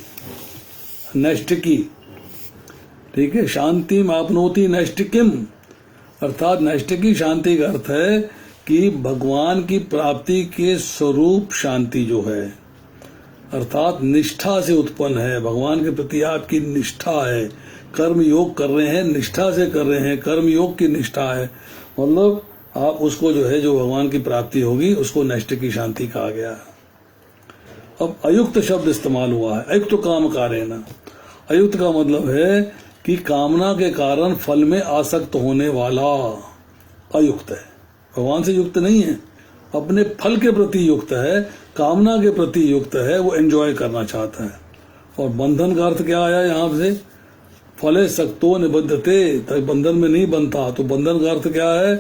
नैष्ठिकी, ठीक है, शांति मापनोति नैष्ठिकीम, अर्थात नैष्ठिकी शांति का अर्थ है कि भगवान की प्राप्ति के स्वरूप शांति जो है, अर्थात निष्ठा से उत्पन्न है। भगवान के प्रति आपकी निष्ठा है, कर्म योग कर रहे हैं, निष्ठा से कर रहे हैं, कर्म योग की निष्ठा है, मतलब आप उसको जो है जो भगवान की प्राप्ति होगी उसको नैष्ठिकी शांति कहा गया है। अब अयुक्त शब्द इस्तेमाल हुआ है, अयुक्त काम कार्य न। अयुक्त का मतलब है कि कामना के कारण फल में आसक्त होने वाला अयुक्त है, भगवान से युक्त नहीं है, अपने फल के प्रति युक्त है, कामना के प्रति युक्त है, वो एंजॉय करना चाहता है। और बंधन का अर्थ क्या आया यहाँ से? फले सक्तो निबद्धते, तक बंधन में नहीं बनता। तो बंधन का अर्थ क्या है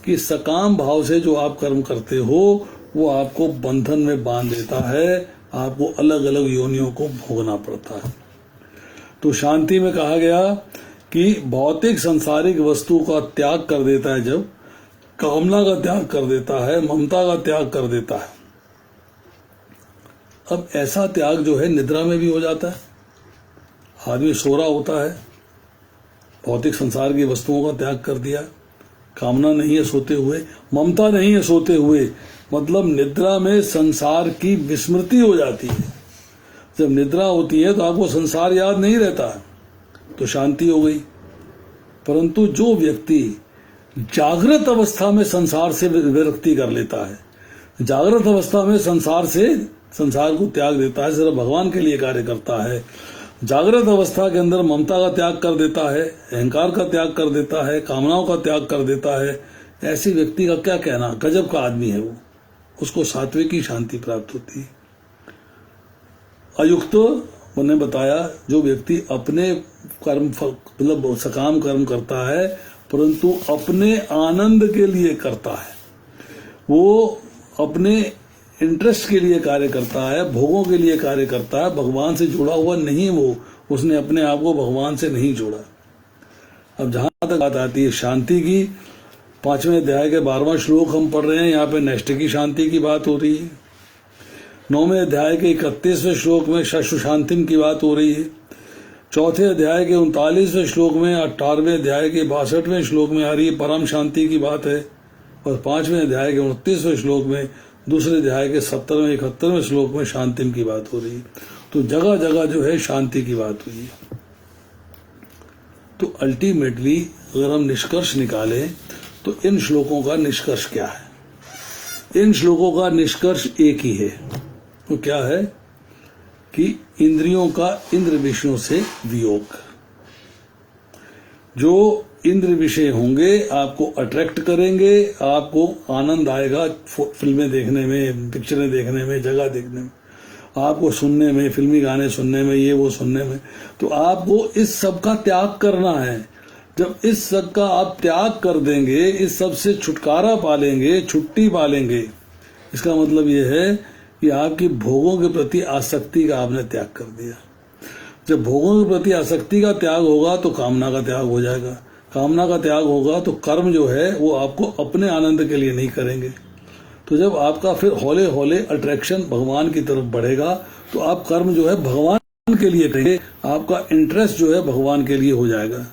कि सकाम भाव से जो आप कर्म करते हो वो आपको बंधन में बांध देता है, आपको अलग अलग योनियों को भोगना पड़ता है। तो शांति में कहा गया कि भौतिक सांसारिक वस्तु का त्याग कर देता है, जब कामना का त्याग कर देता है, ममता का त्याग कर देता है। अब ऐसा त्याग जो है निद्रा में भी हो जाता है। आदमी सो रहा होता है, भौतिक संसार की वस्तुओं का त्याग कर दिया, कामना नहीं है सोते हुए, ममता नहीं है सोते हुए, मतलब निद्रा में संसार की विस्मृति हो जाती है। जब निद्रा होती है तो आपको संसार याद नहीं रहता, तो शांति हो गई। परंतु जो व्यक्ति जागृत अवस्था में संसार से विरक्ति कर लेता है, जागृत अवस्था में संसार को त्याग देता है, सिर्फ भगवान के लिए कार्य करता है, जागृत अवस्था के अंदर ममता का त्याग कर देता है, अहंकार का त्याग कर देता है, कामनाओं का त्याग कर देता है, ऐसे व्यक्ति का क्या कहना, गजब का आदमी है वो, उसको सात्विक की शांति प्राप्त होती है। अयुक्त मैंने बताया जो व्यक्ति अपने कर्म मतलब सकाम कर्म करता है परंतु अपने आनंद के लिए करता है, वो अपने इंटरेस्ट के लिए कार्य करता है, भोगों के लिए कार्य करता है, भगवान से जुड़ा हुआ नहीं, वो उसने अपने आप को भगवान से नहीं जोड़ा। अब जहां तक बात आती है शांति की, 5वें अध्याय के 12वां श्लोक हम पढ़ रहे हैं, यहाँ पे नैष्ठिकी शांति की बात हो रही है। 9वें अध्याय के 31वें श्लोक में शश्रु शांतिम की बात हो रही है। 4थे अध्याय के 39वें श्लोक में, 18वें अध्याय के 62वें श्लोक में आ रही है परम शांति की बात है, और 5वें अध्याय के 29वें श्लोक में, दूसरे अध्याय के 70वें 71वें श्लोक में शांतिम की बात हो रही है। तो जगह जगह जो है शांति की बात हुई है। तो अल्टीमेटली अगर हम निष्कर्ष निकालें तो इन श्लोकों का निष्कर्ष क्या है? इन श्लोकों का निष्कर्ष एक ही है। तो क्या है कि इंद्रियों का इंद्र विषयों से वियोग। जो इंद्र विषय होंगे आपको अट्रैक्ट करेंगे, आपको आनंद आएगा फिल्में देखने में, पिक्चरें देखने में, जगह देखने में, आपको सुनने में, फिल्मी गाने सुनने में, ये वो सुनने में। तो आपको इस सब का त्याग करना है। जब इस सब का आप त्याग कर देंगे, इस सब से छुटकारा पालेंगे, छुट्टी पालेंगे, इसका मतलब ये है कि आपकी भोगों के प्रति आसक्ति का आपने त्याग कर दिया। जब भोगों के प्रति आसक्ति का त्याग होगा तो कामना का त्याग हो जाएगा। कामना का त्याग होगा तो कर्म जो है वो आपको अपने आनंद के लिए नहीं करेंगे। तो जब आपका फिर हौले हौले अट्रैक्शन भगवान की तरफ बढ़ेगा तो आप कर्म जो है भगवान के लिए करेंगे, आपका इंटरेस्ट जो है भगवान के लिए हो जाएगा।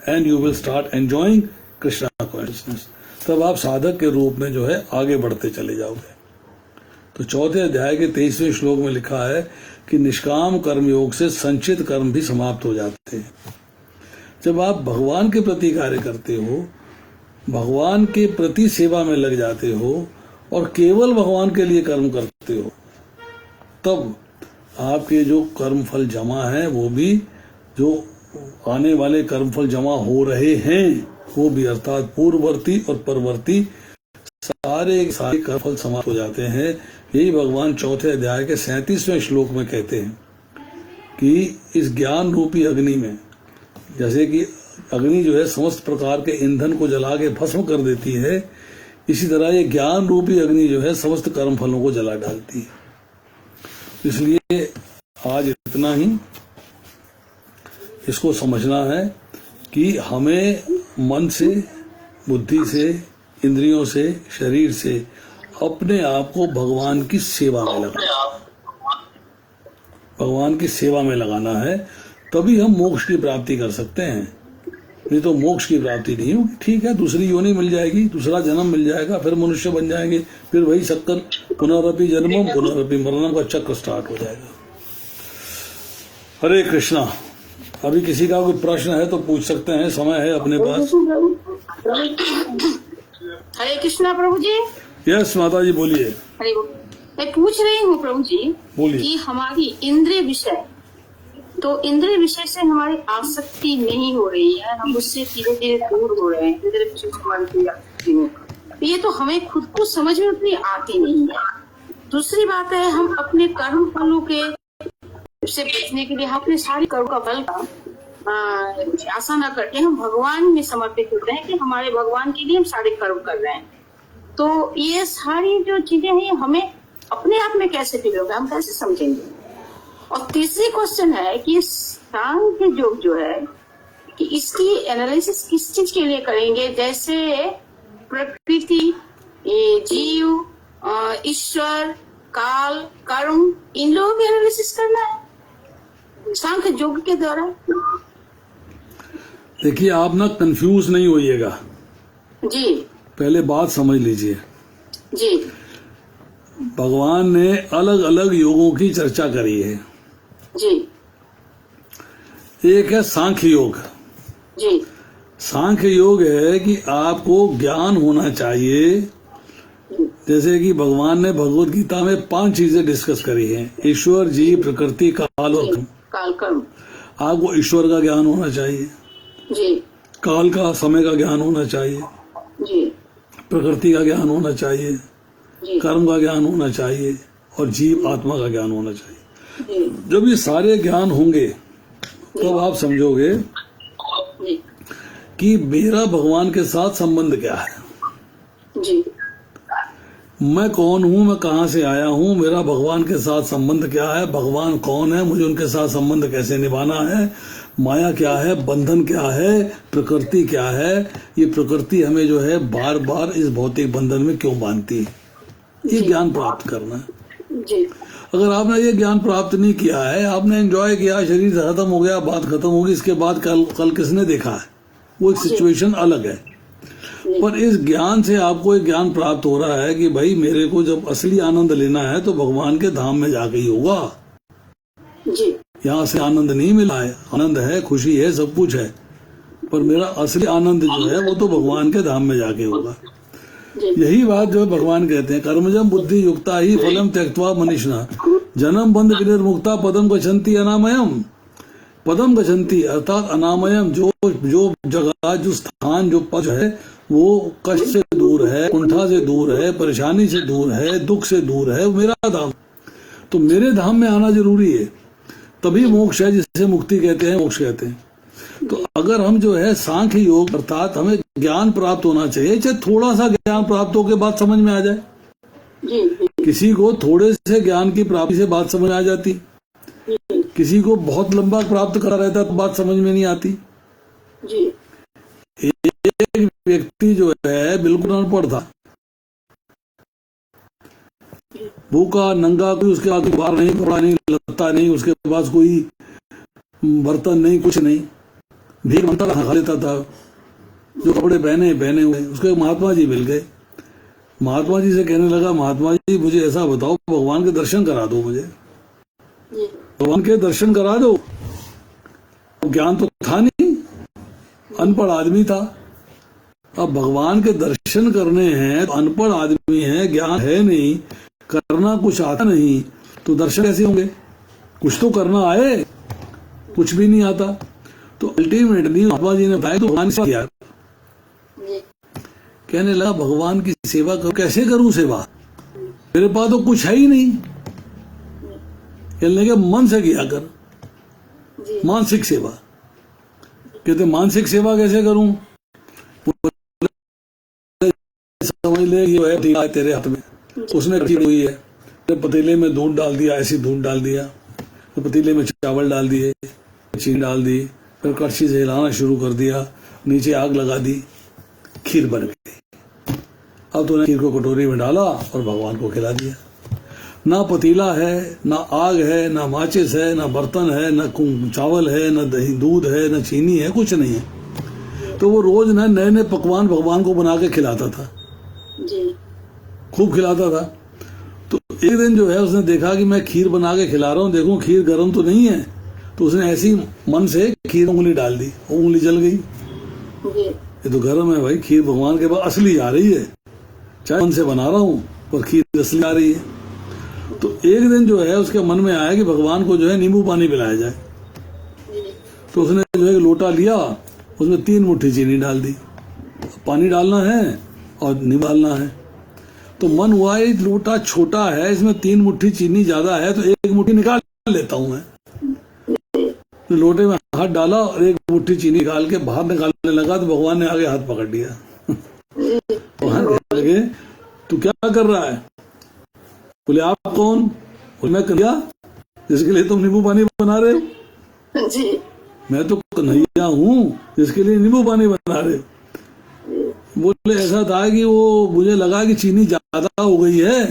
And you will start enjoying Krishna consciousness. तब आप साधक के रूप में जो है आगे बढ़ते चले जाओगे। तो चौथे अध्याय के 23वें श्लोक में लिखा है कि निष्काम कर्म योग से संचित कर्म भी समाप्त हो जाते हैं। जब आप भगवान के प्रति कार्य करते हो, भगवान के प्रति सेवा में लग जाते हो और केवल भगवान के लिए कर्म करते हो, तब आपके जो कर्म फल जमा है वो भी, जो आने वाले कर्म फल जमा हो रहे हैं वो भी, अर्थात पूर्ववर्ती और परवर्ती सारे कर्म फल समाप्त हो जाते हैं। यही भगवान चौथे अध्याय के 37वें श्लोक में कहते हैं कि इस ज्ञान रूपी अग्नि में, जैसे कि अग्नि जो है समस्त प्रकार के ईंधन को जला के भस्म कर देती है, इसी तरह ये ज्ञान रूपी अग्नि जो है समस्त कर्म फलों को जला डालती है। इसलिए आज इतना ही इसको समझना है कि हमें मन से, बुद्धि से, इंद्रियों से, शरीर से अपने आप को भगवान की सेवा में लगाना, भगवान की सेवा में लगाना है। तभी हम मोक्ष की प्राप्ति कर सकते हैं। नहीं तो मोक्ष की प्राप्ति नहीं होगी। ठीक है, दूसरी योनि मिल जाएगी, दूसरा जन्म मिल जाएगा, फिर मनुष्य बन जाएंगे, फिर वही चक्कर, पुनरअपि जन्मम पुनरअपि मरणम का चक्र स्टार्ट हो जाएगा। हरे कृष्णा। अभी किसी का कोई प्रश्न है तो पूछ सकते हैं, समय है अपने पास। हरे कृष्णा प्रभु जी। यस माता जी बोलिए। मैं पूछ रही हूँ प्रभु जी कि हमारी इंद्रिय विषय, तो इंद्रिय विषय से हमारी आसक्ति नहीं हो रही है, हम उससे धीरे धीरे दूर हो रहे हैं। इंद्रिय विषय से हमारी कोई आसक्ति नहीं, ये तो हमें खुद को समझ में उतनी आती नहीं है। दूसरी बात है, हम अपने कर्म फलों के से बचने के लिए हम अपने सारी कर्म का फल का आशा न करके हम भगवान में समर्पित होते हैं कि हमारे भगवान के लिए हम सारे कर्म कर रहे हैं। तो ये सारी जो चीजें हैं हमें अपने आप में कैसे फील होगा, हम कैसे समझेंगे? और तीसरी क्वेश्चन है कि सांख्य योग जो है कि इसकी एनालिसिस किस चीज के लिए करेंगे? जैसे प्रकृति, जीव, ईश्वर, काल, कर्म, इन लोगों की एनालिसिस करना है सांख्य योग के द्वारा। देखिए, आप ना कंफ्यूज नहीं होइएगा जी। पहले बात समझ लीजिए जी। भगवान ने अलग अलग योगों की चर्चा करी है जी। एक है सांख्य योग। जी। सांख्य योग है कि आपको ज्ञान होना चाहिए। जैसे कि भगवान ने भगवत गीता में 5 चीजें डिस्कस करी हैं, ईश्वर, जीव, प्रकृति, काल और कर्म। आपको ईश्वर का ज्ञान होना चाहिए जी। काल का, समय का ज्ञान होना चाहिए जी। प्रकृति का ज्ञान होना चाहिए जी। कर्म का ज्ञान होना चाहिए और जीव आत्मा का ज्ञान होना चाहिए। जी। जब ये सारे ज्ञान होंगे तब आप समझोगे जी। कि मेरा भगवान के साथ संबंध क्या है। जी। मैं कौन हूँ, मैं कहाँ से आया हूँ, मेरा भगवान के साथ संबंध क्या है, भगवान कौन है, मुझे उनके साथ संबंध कैसे निभाना है, माया क्या है, बंधन क्या है, प्रकृति क्या है, ये प्रकृति हमें जो है बार बार इस भौतिक बंधन में क्यों बांधती है, ये ज्ञान प्राप्त करना है। जी। अगर आपने ये ज्ञान प्राप्त नहीं किया है, आपने एंजॉय किया, शरीर खत्म हो गया, बात खत्म होगी, इसके बाद कल किसने देखा है, वो एक सिचुएशन अलग है। पर इस ज्ञान से आपको एक ज्ञान प्राप्त हो रहा है कि भाई मेरे को जब असली आनंद लेना है तो भगवान के धाम में जाके ही होगा। जी यहाँ से आनंद नहीं मिला है, आनंद है, खुशी है, सब कुछ है, पर मेरा असली आनंद जो है वो तो भगवान के धाम में जाके होगा। जी यही बात जो भगवान कहते हैं, कर्मजम बुद्धि युक्ता ही फलम त्यक्त्वा मनीषिणः जन्म बंध विनिर्मुक्ता पदम गच्छन्ति अनामयम। पदम गच्छन्ति अर्थात अनामयम, जो जगह, जो स्थान, जो पद है वो कष्ट से दूर है, कुंठा से दूर है, परेशानी से दूर है, दुख से दूर है, वो मेरा धाम। तो मेरे धाम में आना जरूरी है, तभी मोक्ष है, जिसे मुक्ति कहते हैं, मोक्ष कहते हैं। तो अगर हम जो है सांख्य योग, अर्थात हमें ज्ञान प्राप्त होना चाहिए, चाहे थोड़ा सा ज्ञान प्राप्त होकर बात समझ में आ जाए। जी किसी को थोड़े से ज्ञान की प्राप्ति से बात समझ आ जाती, किसी को बहुत लंबा प्राप्त करा रहता तो बात समझ में नहीं आती। जी एक व्यक्ति जो है बिल्कुल अनपढ़ था, भूखा नंगा, कोई उसके पास बाहर नहीं, कपड़ा नहीं, लत्ता नहीं, उसके पास कोई बर्तन नहीं, कुछ नहीं, भीख मांगता था, खा लेता था, जो कपड़े पहने हुए। उसके महात्मा जी मिल गए, महात्मा जी से कहने लगा, महात्मा जी मुझे ऐसा बताओ, भगवान के दर्शन करा दो, मुझे भगवान के दर्शन करा दो। ज्ञान तो था नहीं, अनपढ़ आदमी था। अब भगवान के दर्शन करने हैं तो अनपढ़ आदमी है, ज्ञान है नहीं, करना कुछ आता नहीं, तो दर्शन कैसे होंगे? कुछ तो करना आए, कुछ भी नहीं आता। तो अल्टीमेटली महात्मा जी ने बताया तो भगवान से किया, कहने लगा भगवान की सेवा करूं, कैसे करूं सेवा, मेरे पास तो कुछ है ही नहीं। कहने लगे मन से किया कर, मानसिक सेवा। कहते मानसिक सेवा कैसे करूं? समझ ले ये है तेरे हाथ में, उसने रखी हुई है, तो पतीले में दूध डाल दिया, ऐसी दूध डाल दिया, तो पतीले में चावल डाल दिए, चीनी डाल दी, फिर कड़छी से हिलाना शुरू कर दिया, नीचे आग लगा दी, खीर बन गई। अब तूने खीर को कटोरी में डाला और भगवान को खिला दिया। ना पतीला है, ना आग है, ना माचिस है, ना बर्तन है, ना चावल है, ना दही दूध है, ना चीनी है, कुछ नहीं है। तो वो रोज ना नए नए पकवान भगवान को बना के खिलाता था, खूब खिलाता था। तो एक दिन जो है उसने देखा कि मैं खीर बना के खिला रहा हूँ, देखूं खीर गर्म तो नहीं है, तो उसने ऐसी मन से खीर उंगली डाल दी, उंगली जल गई। ये तो गर्म है भाई, खीर भगवान के पास असली आ रही है, चाहे मन से बना रहा हूँ पर खीर असली आ रही है। तो एक दिन जो है उसके मन में आया कि भगवान को जो है नींबू पानी पिलाया जाए। तो उसने जो है लोटा लिया, उसमें 3 मुट्ठी चीनी डाल दी, पानी डालना है और नींबू डालना है। तो मन हुआ ये लोटा छोटा है, इसमें 3 मुट्ठी चीनी ज्यादा है, तो 1 मुट्ठी निकाल लेता हूं मैं। तो लोटे में हाथ डाला और 1 मुट्ठी चीनी निकाल के बाहर निकालने लगा, तो भगवान ने आगे हाथ पकड़ लिया। भगवान कहने लगे तू क्या कर रहा है? बोले आप कौन? बोले मैं कन्हैया, जिसके लिए तुम नींबू पानी बना रहे हो। जी मैं तो कन्हैया हूँ जिसके लिए नींबू पानी बना रहे हो। बोले ऐसा था कि वो मुझे लगा कि चीनी ज्यादा हो गई है,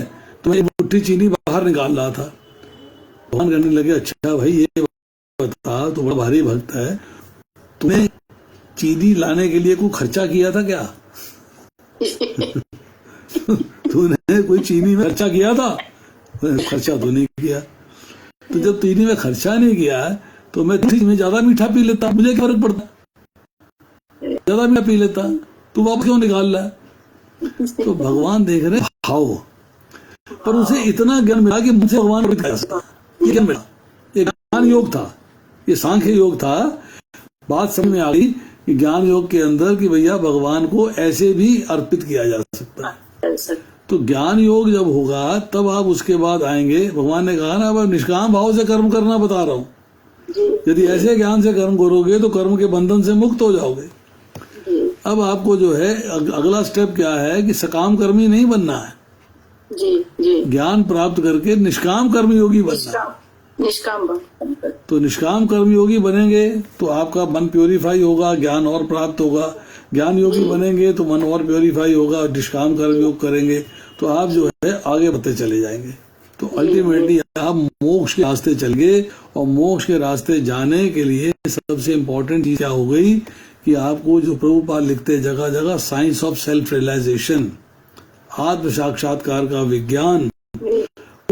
तो मैं 1 मुट्ठी चीनी बाहर निकाल रहा था। भगवान कहने लगे अच्छा भाई ये बता, तू बड़ा भारी भक्त है, तूने चीनी लाने के लिए कोई खर्चा किया था क्या? तूने कोई चीनी में खर्चा किया था? खर्चा तो नहीं किया। तो जब चीनी में खर्चा नहीं किया तो मैं में ज्यादा मीठा पी लेता, मुझे क्या फर्क पड़ता, ज्यादा मीठा पी लेता, तू वापस क्यों निकाल रहा है? तो भगवान देख रहे भाव, पर उसे इतना ज्ञान मिला कि मुझसे भगवान ये ज्ञान मिला, ये ज्ञान योग था, ये सांख्य योग था। बात समझ में आ गई कि ज्ञान योग के अंदर कि भैया भगवान को ऐसे भी अर्पित किया जा सकता है। तो ज्ञान योग जब होगा तब आप उसके बाद आएंगे। भगवान ने कहा ना अब निष्काम भाव से कर्म करना बता रहा हूँ, यदि ऐसे ज्ञान से कर्म करोगे तो कर्म के बंधन से मुक्त हो जाओगे। अब आपको जो है अगला स्टेप क्या है कि सकाम कर्मी नहीं बनना है, ज्ञान प्राप्त करके निष्काम कर्म योगी बनना है। तो निष्काम कर्म योगी बनेंगे तो आपका मन प्योरीफाई होगा, ज्ञान और प्राप्त होगा। ज्ञान योगी बनेंगे तो मन और प्योरीफाई होगा, निष्काम कर्म योग करेंगे तो आप जो है आगे बढ़ते चले जाएंगे। तो अल्टीमेटली आप मोक्ष के रास्ते चल गए, और मोक्ष के रास्ते जाने के लिए सबसे इम्पोर्टेंट चीज क्या हो गई कि आपको जो प्रभुपाद लिखते जगह जगह साइंस ऑफ सेल्फ रियलाइजेशन, आत्म साक्षात्कार का विज्ञान,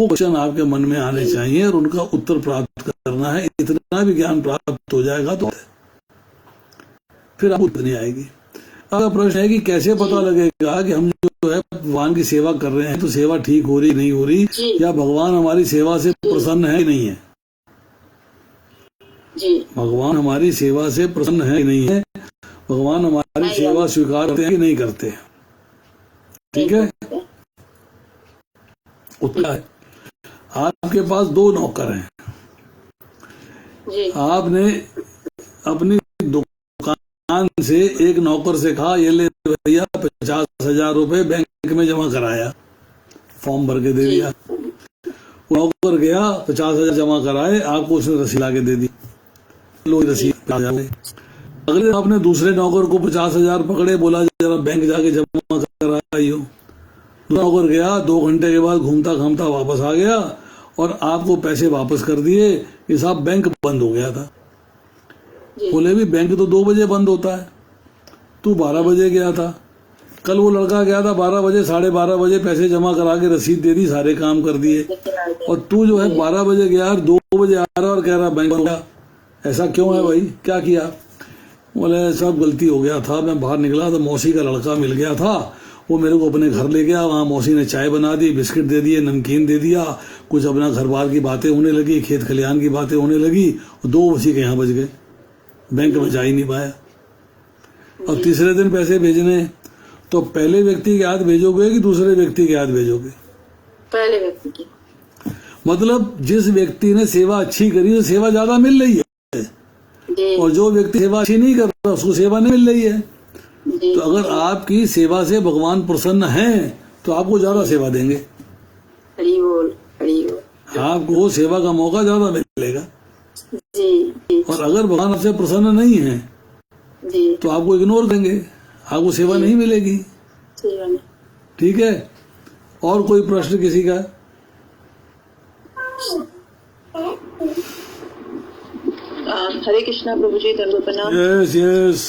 क्वेश्चन आपके मन में आने चाहिए और उनका उत्तर प्राप्त करना है। इतना भी ज्ञान प्राप्त हो जाएगा तो फिर आपको नहीं आएगी। अगला प्रश्न है कि कैसे पता लगेगा कि हम जो है भगवान की सेवा कर रहे हैं तो सेवा ठीक हो रही नहीं हो रही, या भगवान हमारी सेवा से प्रसन्न है कि नहीं है। भगवान हमारी सेवा से प्रसन्न है कि नहीं है, भगवान हमारी सेवा स्वीकार करते हैं कि नहीं करते हैं। ठीक है, उत्तर है आपके पास 2 नौकर हैं। आपने अपनी दुकान से एक नौकर से कहा ये ले भैया 50,000 रुपए बैंक में जमा कराया, फॉर्म भर के दे दिया। नौकर गया 50,000 जमा कराए, आपको उसने रसीद ला के दे दी, लो रसीद। अगले दिन आपने दूसरे नौकर को 50,000 पकड़े, बोला जरा बैंक जाके जमा कराइयो। नौकर गया, 2 घंटे के बाद घूमता घामता वापस आ गया और आपको पैसे वापस कर दिए कि साहब बैंक बंद हो गया था। बोले भी बैंक तो 2 बजे बंद होता है, तू 12 बजे गया था। कल वो लड़का गया था 12 बजे, 12:30 बजे पैसे जमा करा के रसीद दे दी, सारे काम कर दिए, और तू जो है 12 बजे गया और 2 बजे आ रहा और कह रहा बैंक बंद हो गया। ऐसा क्यों है भाई, क्या किया? बोले सब गलती हो गया था, मैं बाहर निकला तो मौसी का लड़का मिल गया था, वो मेरे को अपने घर ले गया। वहाँ मौसी ने चाय बना दी, बिस्किट दे दिए, नमकीन दे दिया, कुछ अपना घर बार की बातें होने लगी, खेत खलिहान की बातें होने लगी, 2 उसी के यहाँ बज गए, बैंक में जा ही नहीं पाया। अब तीसरे दिन पैसे भेजने तो पहले व्यक्ति के हाथ भेजोगे कि दूसरे व्यक्ति के हाथ भेजोगे? पहले व्यक्ति की। मतलब जिस व्यक्ति ने सेवा अच्छी करी तो सेवा ज्यादा मिल रही है, और जो व्यक्ति सेवा अच्छी नहीं कर रहा उसको सेवा नहीं मिल रही है। तो अगर आपकी सेवा से भगवान प्रसन्न है तो आपको ज्यादा सेवा देंगे, हरि बोल, हरि बोल। आपको सेवा का मौका ज्यादा मिलेगा। जी। और अगर भगवान आपसे प्रसन्न नहीं है जी तो आपको इग्नोर देंगे, आपको सेवा नहीं मिलेगी। ठीक है, और कोई प्रश्न किसी का? हरे कृष्णा प्रभु जी, दंडवत प्रणाम। यस,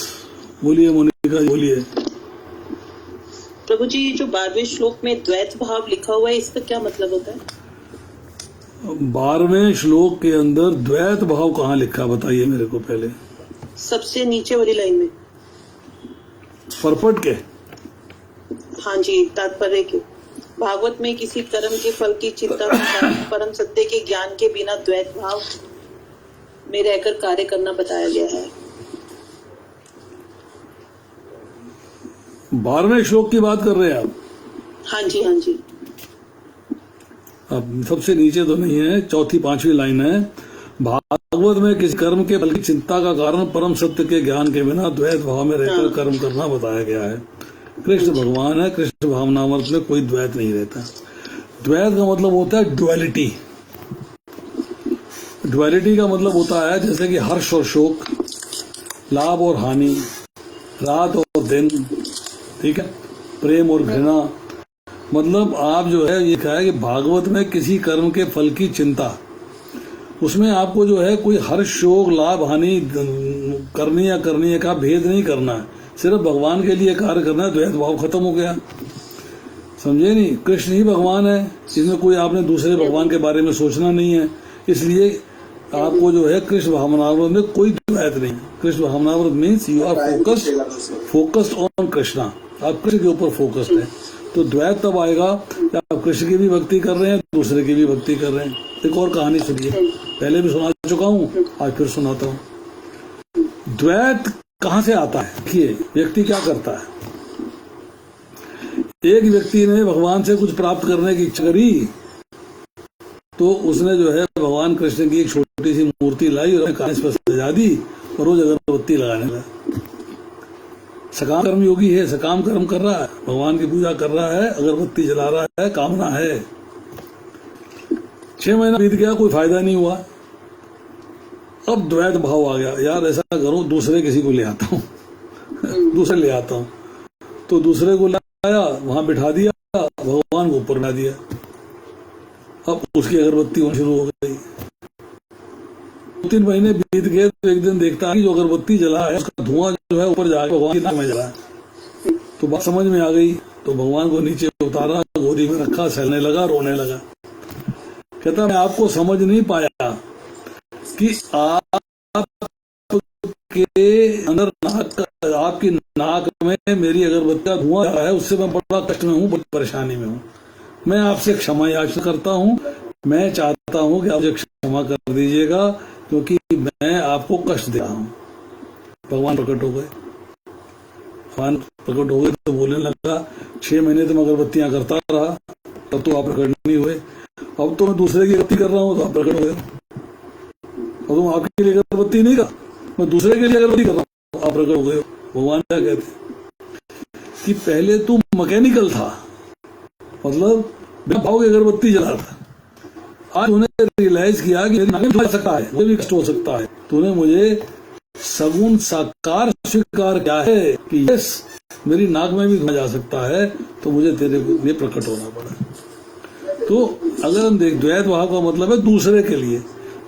बोलिए मोनिका, बोलिए। प्रभु जी, जो 12वें श्लोक में द्वैत भाव लिखा हुआ है, इसका क्या मतलब होता है? 12वें श्लोक के अंदर द्वैत भाव कहाँ लिखा, बताइए मेरे को पहले। सबसे नीचे वाली लाइन में, परपट के। हाँ जी, तात्पर्य के। भागवत में किसी कर्म के फल की चिंता परम सत्य के ज्ञान के बिना द्वैत भाव में रहकर कार्य करना बताया गया है। 12वें श्लोक की बात कर रहे हैं आप? हाँ जी, हाँ जी। अब सबसे नीचे तो नहीं है, 4th 5वीं लाइन है। भागवत में किसी कर्म के फल की चिंता का कारण परम सत्य के ज्ञान के बिना द्वैत भाव में रहकर कर्म करना बताया गया है। कृष्ण भगवान है, कृष्ण भावनामृत में कोई द्वैत नहीं रहता। द्वैत का मतलब होता है ड्युअलिटी। ड्युअलिटी का मतलब होता है जैसे कि हर्ष और शोक, लाभ और हानि, रात और दिन, ठीक है, प्रेम और घृणा। मतलब आप जो है ये कहा है कि भागवत में किसी कर्म के फल की चिंता, उसमें आपको जो है कोई हर्ष शोक लाभ हानि करनी या करनी का भेद नहीं करना है, सिर्फ भगवान के लिए कार्य करना है। द्वैत भाव खत्म हो गया, समझे नहीं? कृष्ण ही भगवान है, इसमें कोई आपने दूसरे भगवान के बारे में सोचना नहीं है। इसलिए आपको जो है कृष्ण भावनामृत में कोई द्वैत नहीं। कृष्ण भावनामृत means you are focused on Krishna, आप कृष्ण के ऊपर फोकस्ड है। तो द्वैत तब आएगा कि आप कृष्ण की भी भक्ति कर रहे हैं, दूसरे की भी भक्ति कर रहे हैं। एक और कहानी सुनिए, पहले भी सुना चुका हूँ, आज फिर सुनाता हूँ। द्वैत कहाँ से आता है? देखिए, व्यक्ति क्या करता है। एक व्यक्ति ने भगवान से कुछ प्राप्त करने की इच्छा करी, तो उसने जो है भगवान कृष्ण की एक छोटी सी मूर्ति लाई और कांच पर सजा दी और रोज अगरबत्ती लगाने लगा। सकाम कर्म योगी है, सकाम कर्म कर रहा है, भगवान की पूजा कर रहा है, अगरबत्ती जला रहा है, कामना है। 6 महीना बीत गया, कोई फायदा नहीं हुआ। अब द्वैत भाव आ गया, यार ऐसा करो दूसरे किसी को ले आता हूँ दूसरे ले आता हूँ। तो दूसरे को लाया, वहां बिठा दिया, भगवान को ऊपर ला दिया। अब उसकी अगरबत्ती होनी शुरू हो गई। 2-3 महीने बीत गए तो एक दिन देखता है कि जो अगरबत्ती जला है उसका धुआं जो है ऊपर जाके भगवान की नाक में जला है। तो बात समझ में आ गई, तो भगवान को नीचे उतारा, गोदी में रखा, सहलने लगा, रोने लगा। कहता मैं आपको समझ नहीं पाया कि आपके अंदर आपकी नाक में मेरी अगरबत्ती का धुआं है, उससे मैं बड़ा कष्ट में हूँ, बड़ी परेशानी में हूँ। मैं आपसे क्षमा याचना करता हूँ। मैं चाहता हूँ कि आप मुझे क्षमा कर दीजिएगा, क्योंकि मैं आपको कष्ट दे रहा हूँ। भगवान प्रकट हो गए। भगवान प्रकट हो गए तो बोलने लगा, 6 महीने तो मैं अगरबत्तियां करता रहा, तब तो आप प्रकट नहीं हुए। अब तो मैं दूसरे की गलती कर रहा हूँ तो आप प्रकट हो गए। अब तुम आपके लिए अगरबत्ती नहीं कर, मैं दूसरे के लिए अगरबत्ती कर रहा हूँ, आप प्रकट हो गए। भगवान क्या कहते कि पहले तू मैकेनिकल था, मतलब बिना भाव की अगरबत्ती जला था। आज तूने रियलाइज किया कि मेरी नाक में सकता है, मुझे भी कष्ट हो सकता है। तूने मुझे सगुण साकार स्वीकार किया है कि यस, मेरी नाक में भी धुआं जा सकता है, तो मुझे तेरे लिए प्रकट होना पड़ा। तो अगर हम देख, द्वैत भाव का मतलब है दूसरे के लिए।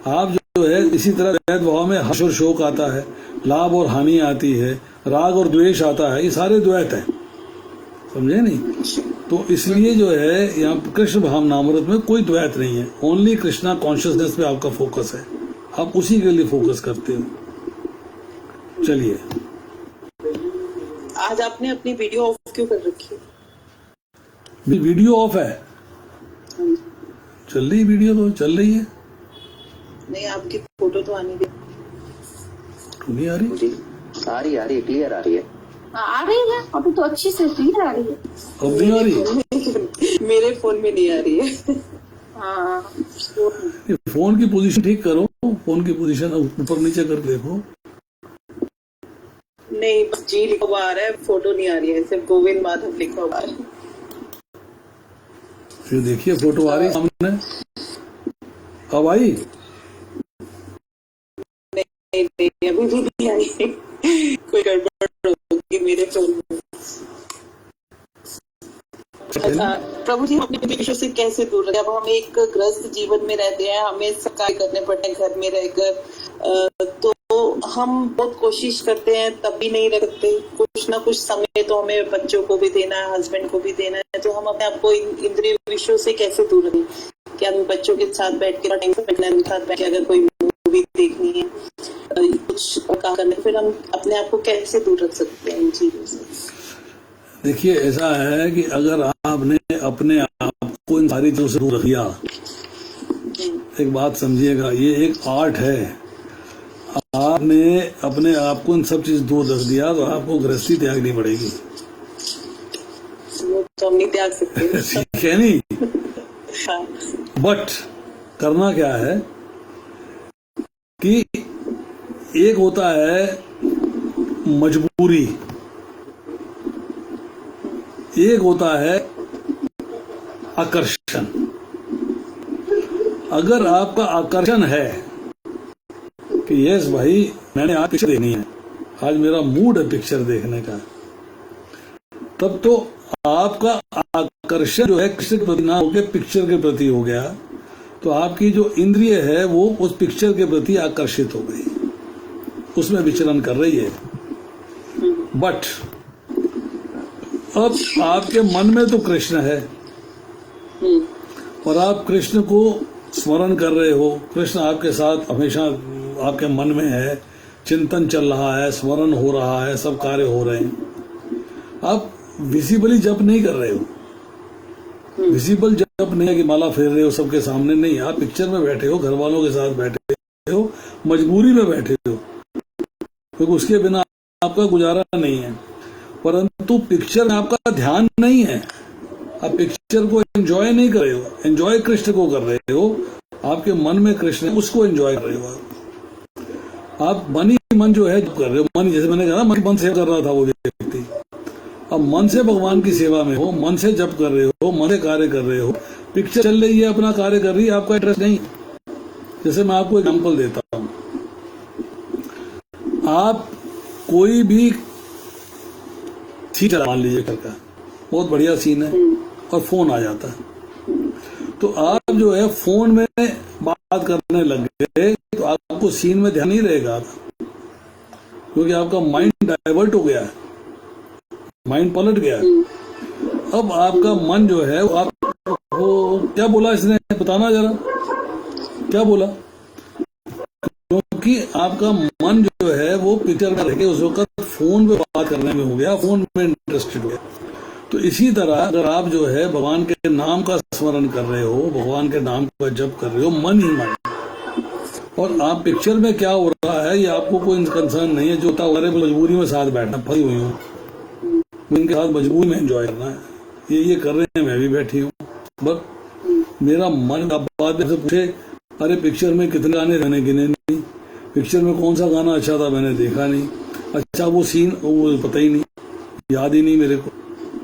आप जो है इसी तरह द्वैत भाव में हर्ष और शोक आता है, लाभ और हानि आती है, राग और द्वेष आता है, ये सारे द्वैत है, समझे नहीं? तो इसलिए जो है यहाँ कृष्ण भावनामृत में कोई द्वैत नहीं है, ओनली कृष्णा कॉन्शियसनेस पे आपका फोकस है, आप उसी के लिए फोकस करते हो। चलिए, आज आपने अपनी वीडियो ऑफ क्यों कर रखी है? वीडियो ऑफ है, चल रही वीडियो तो चल रही है। नहीं, आपकी फोटो तो आनी थी। नहीं आ रही? आ रही है, क्लियर आ रही है। आ रही है अभी तो अच्छी से क्लियर आ रही है। अब नहीं आ रही? मेरे फोन में नहीं आ रही है। हाँ, फोन की पोजीशन ठीक करो, फोन की पोजीशन ऊपर नीचे कर देखो। नहीं, बस जी लिखा हुआ आ रहा है, फोटो नहीं आ रही है, सिर्फ गोविंद माधव लिखा हुआ है। फिर देखिए फोटो आ रही सामने, अब आई? नहीं, अभी भी नहीं आई है। कोई गड़बड़ होगी मेरे फोन में। प्रभु जी, हम अपने विषय से कैसे दूर रहे? अब हम एक ग्रस्त जीवन में रहते हैं, हमें सब कार्य करने पड़ते हैं घर में रहकर, तो हम बहुत कोशिश करते हैं तब भी नहीं रख सकते। कुछ ना कुछ समय तो हमें बच्चों को भी देना है, हस्बैंड को भी देना है, तो हम अपने आप को इंद्रिय विषयों से कैसे दूर रखें? क्या हमें बच्चों के साथ बैठ के अगर कोई मूवी देखनी है, कुछ काम करना, फिर हम अपने आप को कैसे दूर रख सकते हैं इन चीजों से? देखिए, ऐसा है कि अगर आपने अपने आप को इन सारी चीजों से दूर रख दिया, एक बात समझिएगा, ये एक आर्ट है। आपने अपने आप को इन सब चीज दूर रख दिया तो आपको गृहस्थी त्यागनी पड़ेगी। वो तो हम नहीं त्याग सकते। ठीक है नहीं? हाँ। बट करना क्या है कि एक होता है मजबूरी, एक होता है आकर्षण। अगर आपका आकर्षण है कि यस भाई, मैंने आज पिक्चर देखनी है, आज मेरा मूड है पिक्चर देखने का, तब तो आपका आकर्षण जो है कृष्ण के प्रति ना होकर पिक्चर के प्रति हो गया, तो आपकी जो इंद्रिय है वो उस पिक्चर के प्रति आकर्षित हो गई, उसमें विचरण कर रही है। बट अब आपके मन में तो कृष्ण है और आप कृष्ण को स्मरण कर रहे हो, कृष्ण आपके साथ हमेशा आपके मन में है, चिंतन चल रहा है, स्मरण हो रहा है, सब कार्य हो रहे हैं। आप विजिबली जप नहीं कर रहे हो, विजिबल जप नहीं है कि माला फेर रहे हो सबके सामने, नहीं, आप पिक्चर में बैठे हो, घर वालों के साथ बैठे हो, मजबूरी में बैठे हो, क्योंकि उसके बिना आपका गुजारा नहीं है। परंतु पिक्चर में आपका ध्यान नहीं है, आप पिक्चर को एंजॉय नहीं कर रहे हो, एंजॉय कृष्ण को कर रहे हो, आपके मन में कृष्ण है, उसको एंजॉय कर रहे हो। आप मन ही मन जो है कर रहे हो, मन, जैसे मैंने कहा मन से कर रहा था वो व्यक्ति, अब मन से भगवान की सेवा में हो, मन से जप कर रहे हो, मन से कार्य कर रहे हो, पिक्चर चल रही है, अपना कार्य कर रही है, आपका इंटरेस्ट नहीं। जैसे मैं आपको एग्जांपल देता हूं, आप कोई भी सीन चला, मान लीजिए घर का बहुत बढ़िया सीन है और फोन आ जाता है, तो आप जो है फोन में बात करने लग गए, तो आपको सीन में ध्यान नहीं रहेगा, क्योंकि आपका माइंड डाइवर्ट हो गया है, माइंड पलट गया है। अब आपका मन जो है वो क्या बोला इसने, बताना जरा। क्या बोला? क्योंकि आपका मन जो है वो पिक्चर में रह के उस वक्त फोन पे बात करने में हो गया, फोन में इंटरेस्टेड हो गया। तो इसी तरह अगर आप जो है भगवान के नाम का स्मरण कर रहे हो, भगवान के नाम का जप कर रहे हो मन ही मन, और आप पिक्चर में क्या हो रहा है ये आपको कोई कंसर्न नहीं है। जो होता है मजबूरी में साथ बैठना, फंसी हुई हूँ इनके साथ, मजबूरी में एंजॉय करना है, ये कर रहे हैं, मैं भी बैठी हूँ। बस मेरा मन अब बाद में से पूछे अरे पिक्चर में कितने गाने मैंने गिने नहीं, पिक्चर में कौन सा गाना अच्छा था मैंने देखा नहीं, अच्छा वो सीन वो पता ही नहीं, याद ही नहीं मेरे को,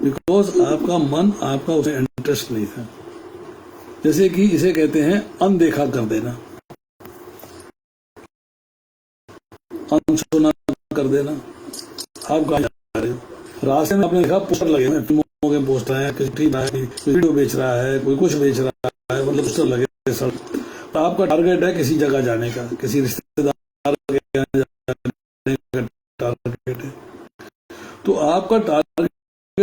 बिकॉज आपका मन, आपका उसमें इंटरेस्ट नहीं था। जैसे कि इसे कहते हैं अनदेखा कर देना, अनसुना कर देना। आप कहाँ जा रहे हो? रास्ते में आपने देखा पोस्टर लगे हैं, फिल्मों के पोस्टर हैं, किसी वीडियो बेच रहा है, कोई कुछ बेच रहा है, मतलब पोस्टर लगे सड़क। तो आपका टारगेट है किसी जगह जाने का, किसी रिश्तेदार के यहाँ जाने का टारगेट है। तो आपका टारगेट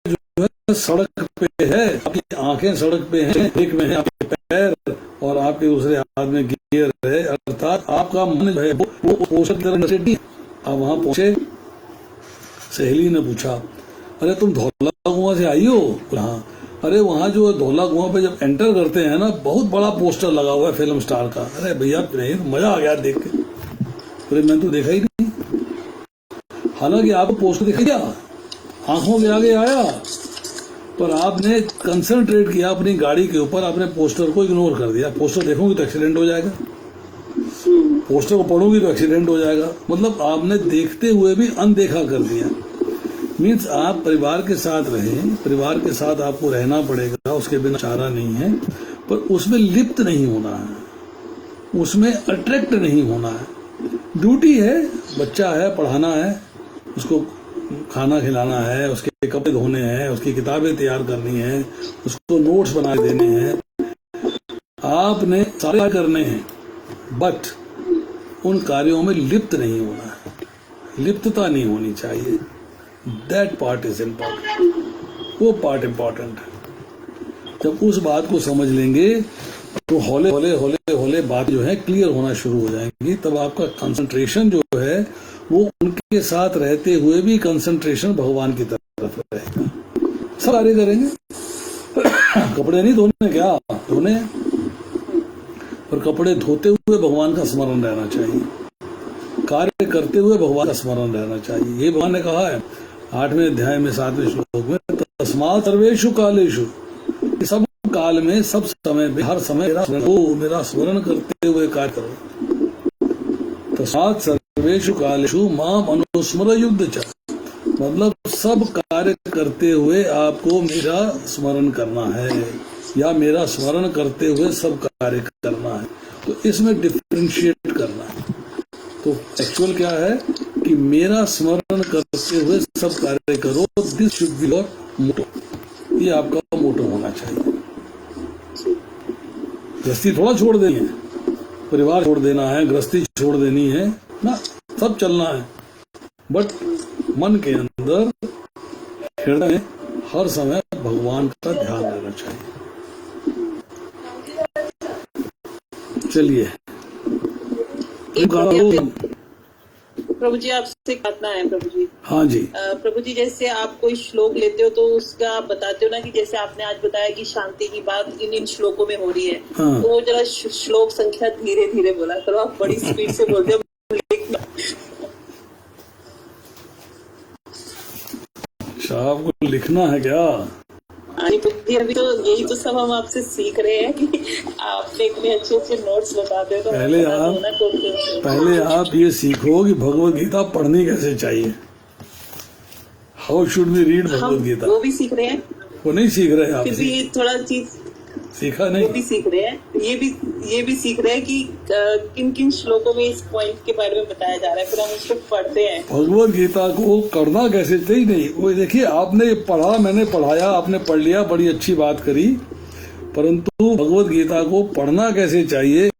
जो है सड़क पे है, आपकी आंखें सड़क पे हैं, एक में है आपके पैर और आपके दूसरे हाथ में गियर है, अर्थात आपका मन जो है वो पोस्टर की तरह नहीं। आप वहां पहुंचे, सहेली ने पूछा अरे तुम धौला कुआं से आई हो? हाँ। अरे वहां जो धौला कुआं पे जब एंटर करते हैं ना, बहुत बड़ा पोस्टर लगा हुआ है फिल्म स्टार का। अरे भैया मजा आ गया देख के। अरे मैंने तो देखा ही नहीं, हालांकि आपको पोस्टर दिखाई दिया, आंखों के आगे आया, पर आपने कंसंट्रेट किया अपनी गाड़ी के ऊपर, आपने पोस्टर को इग्नोर कर दिया। पोस्टर देखोगे तो एक्सीडेंट हो जाएगा, पोस्टर को पढ़ोगी तो एक्सीडेंट हो जाएगा। मतलब आपने देखते हुए भी अनदेखा कर दिया। मीन्स आप परिवार के साथ रहें, परिवार के साथ आपको रहना पड़ेगा, उसके बिना चारा नहीं है, पर उसमें लिप्त नहीं होना है, उसमें अट्रैक्ट नहीं होना है। ड्यूटी है, बच्चा है, पढ़ाना है, उसको खाना खिलाना है, उसके कपड़े धोने हैं, उसकी किताबें तैयार करनी है, उसको नोट्स बना देने हैं, आपने सारे करने हैं, बट उन कार्यों में लिप्त नहीं होना है, लिप्तता नहीं होनी चाहिए। दैट पार्ट इज इम्पोर्टेंट, वो पार्ट इम्पोर्टेंट है। जब उस बात को समझ लेंगे तो हौले हौले हौले हौले बात जो है क्लियर होना शुरू हो जाएंगी। तब आपका कंसंट्रेशन जो है वो उनके साथ रहते हुए भी कंसंट्रेशन भगवान की तरफ रहेगा। सब कार्य करेंगे, कपड़े नहीं धोने, क्या धोने, और कपड़े धोते हुए भगवान का स्मरण रहना चाहिए, कार्य करते हुए भगवान का स्मरण रहना चाहिए। ये भगवान ने कहा है 8वें अध्याय में 7वें श्लोक में, तस्मात् सर्वेषु कालेषु, सब काल में, सब समय में, हर समय मेरा स्मरण करते हुए कार्य करो। तस्मात् सर्वेषु कालेषु माम अनुस्मर युद्ध च, मतलब सब कार्य करते हुए आपको मेरा स्मरण करना है, या मेरा स्मरण करते हुए सब कार्य करना है। तो इसमें डिफरेंशिएट करना है। तो एक्चुअल क्या है कि मेरा स्मरण करते हुए सब कार्य करो, दिस शुड बी योर मोटो, ये आपका मोटो होना चाहिए। गृहस्थी थोड़ा छोड़ देनी है, परिवार छोड़ देना है, गृहस्थी छोड़ देनी है ना, सब चलना है, बट मन के अंदर, हृदय में हर समय भगवान का ध्यान रहना चाहिए। चलिए प्रभु जी आपसे कहना है प्रभु जी। हाँ जी प्रभु जी, जैसे आप कोई श्लोक लेते हो तो उसका आप बताते हो ना, कि जैसे आपने आज बताया कि शांति की बात इन श्लोकों में हो रही है, हाँ। तो वो जरा श्लोक संख्या धीरे धीरे बोला करो, आप बड़ी स्पीड से बोलते हो। साहब को लिखना है क्या? अभी तो यही तो सब हम आपसे सीख रहे हैं कि आपने इतने अच्छे अच्छे नोट्स बताते हो। तो पहले आप ये सीखो कि भगवत गीता पढ़नी कैसे चाहिए। How should we read Bhagavad Gita? वो भी सीख रहे हैं, वो नहीं सीख रहे आप? क्योंकि ये थोड़ा चीज सीखा नहीं, वो भी सीख रहे हैं, ये भी सीख रहे हैं कि किन किन श्लोकों में इस पॉइंट के बारे में बताया जा रहा है, फिर हम उसको पढ़ते हैं। भगवत गीता को करना कैसे चाहिए? नहीं, वो देखिए आपने पढ़ा, मैंने पढ़ाया, आपने पढ़ लिया, बड़ी अच्छी बात करी, परंतु भगवत गीता को पढ़ना कैसे चाहिए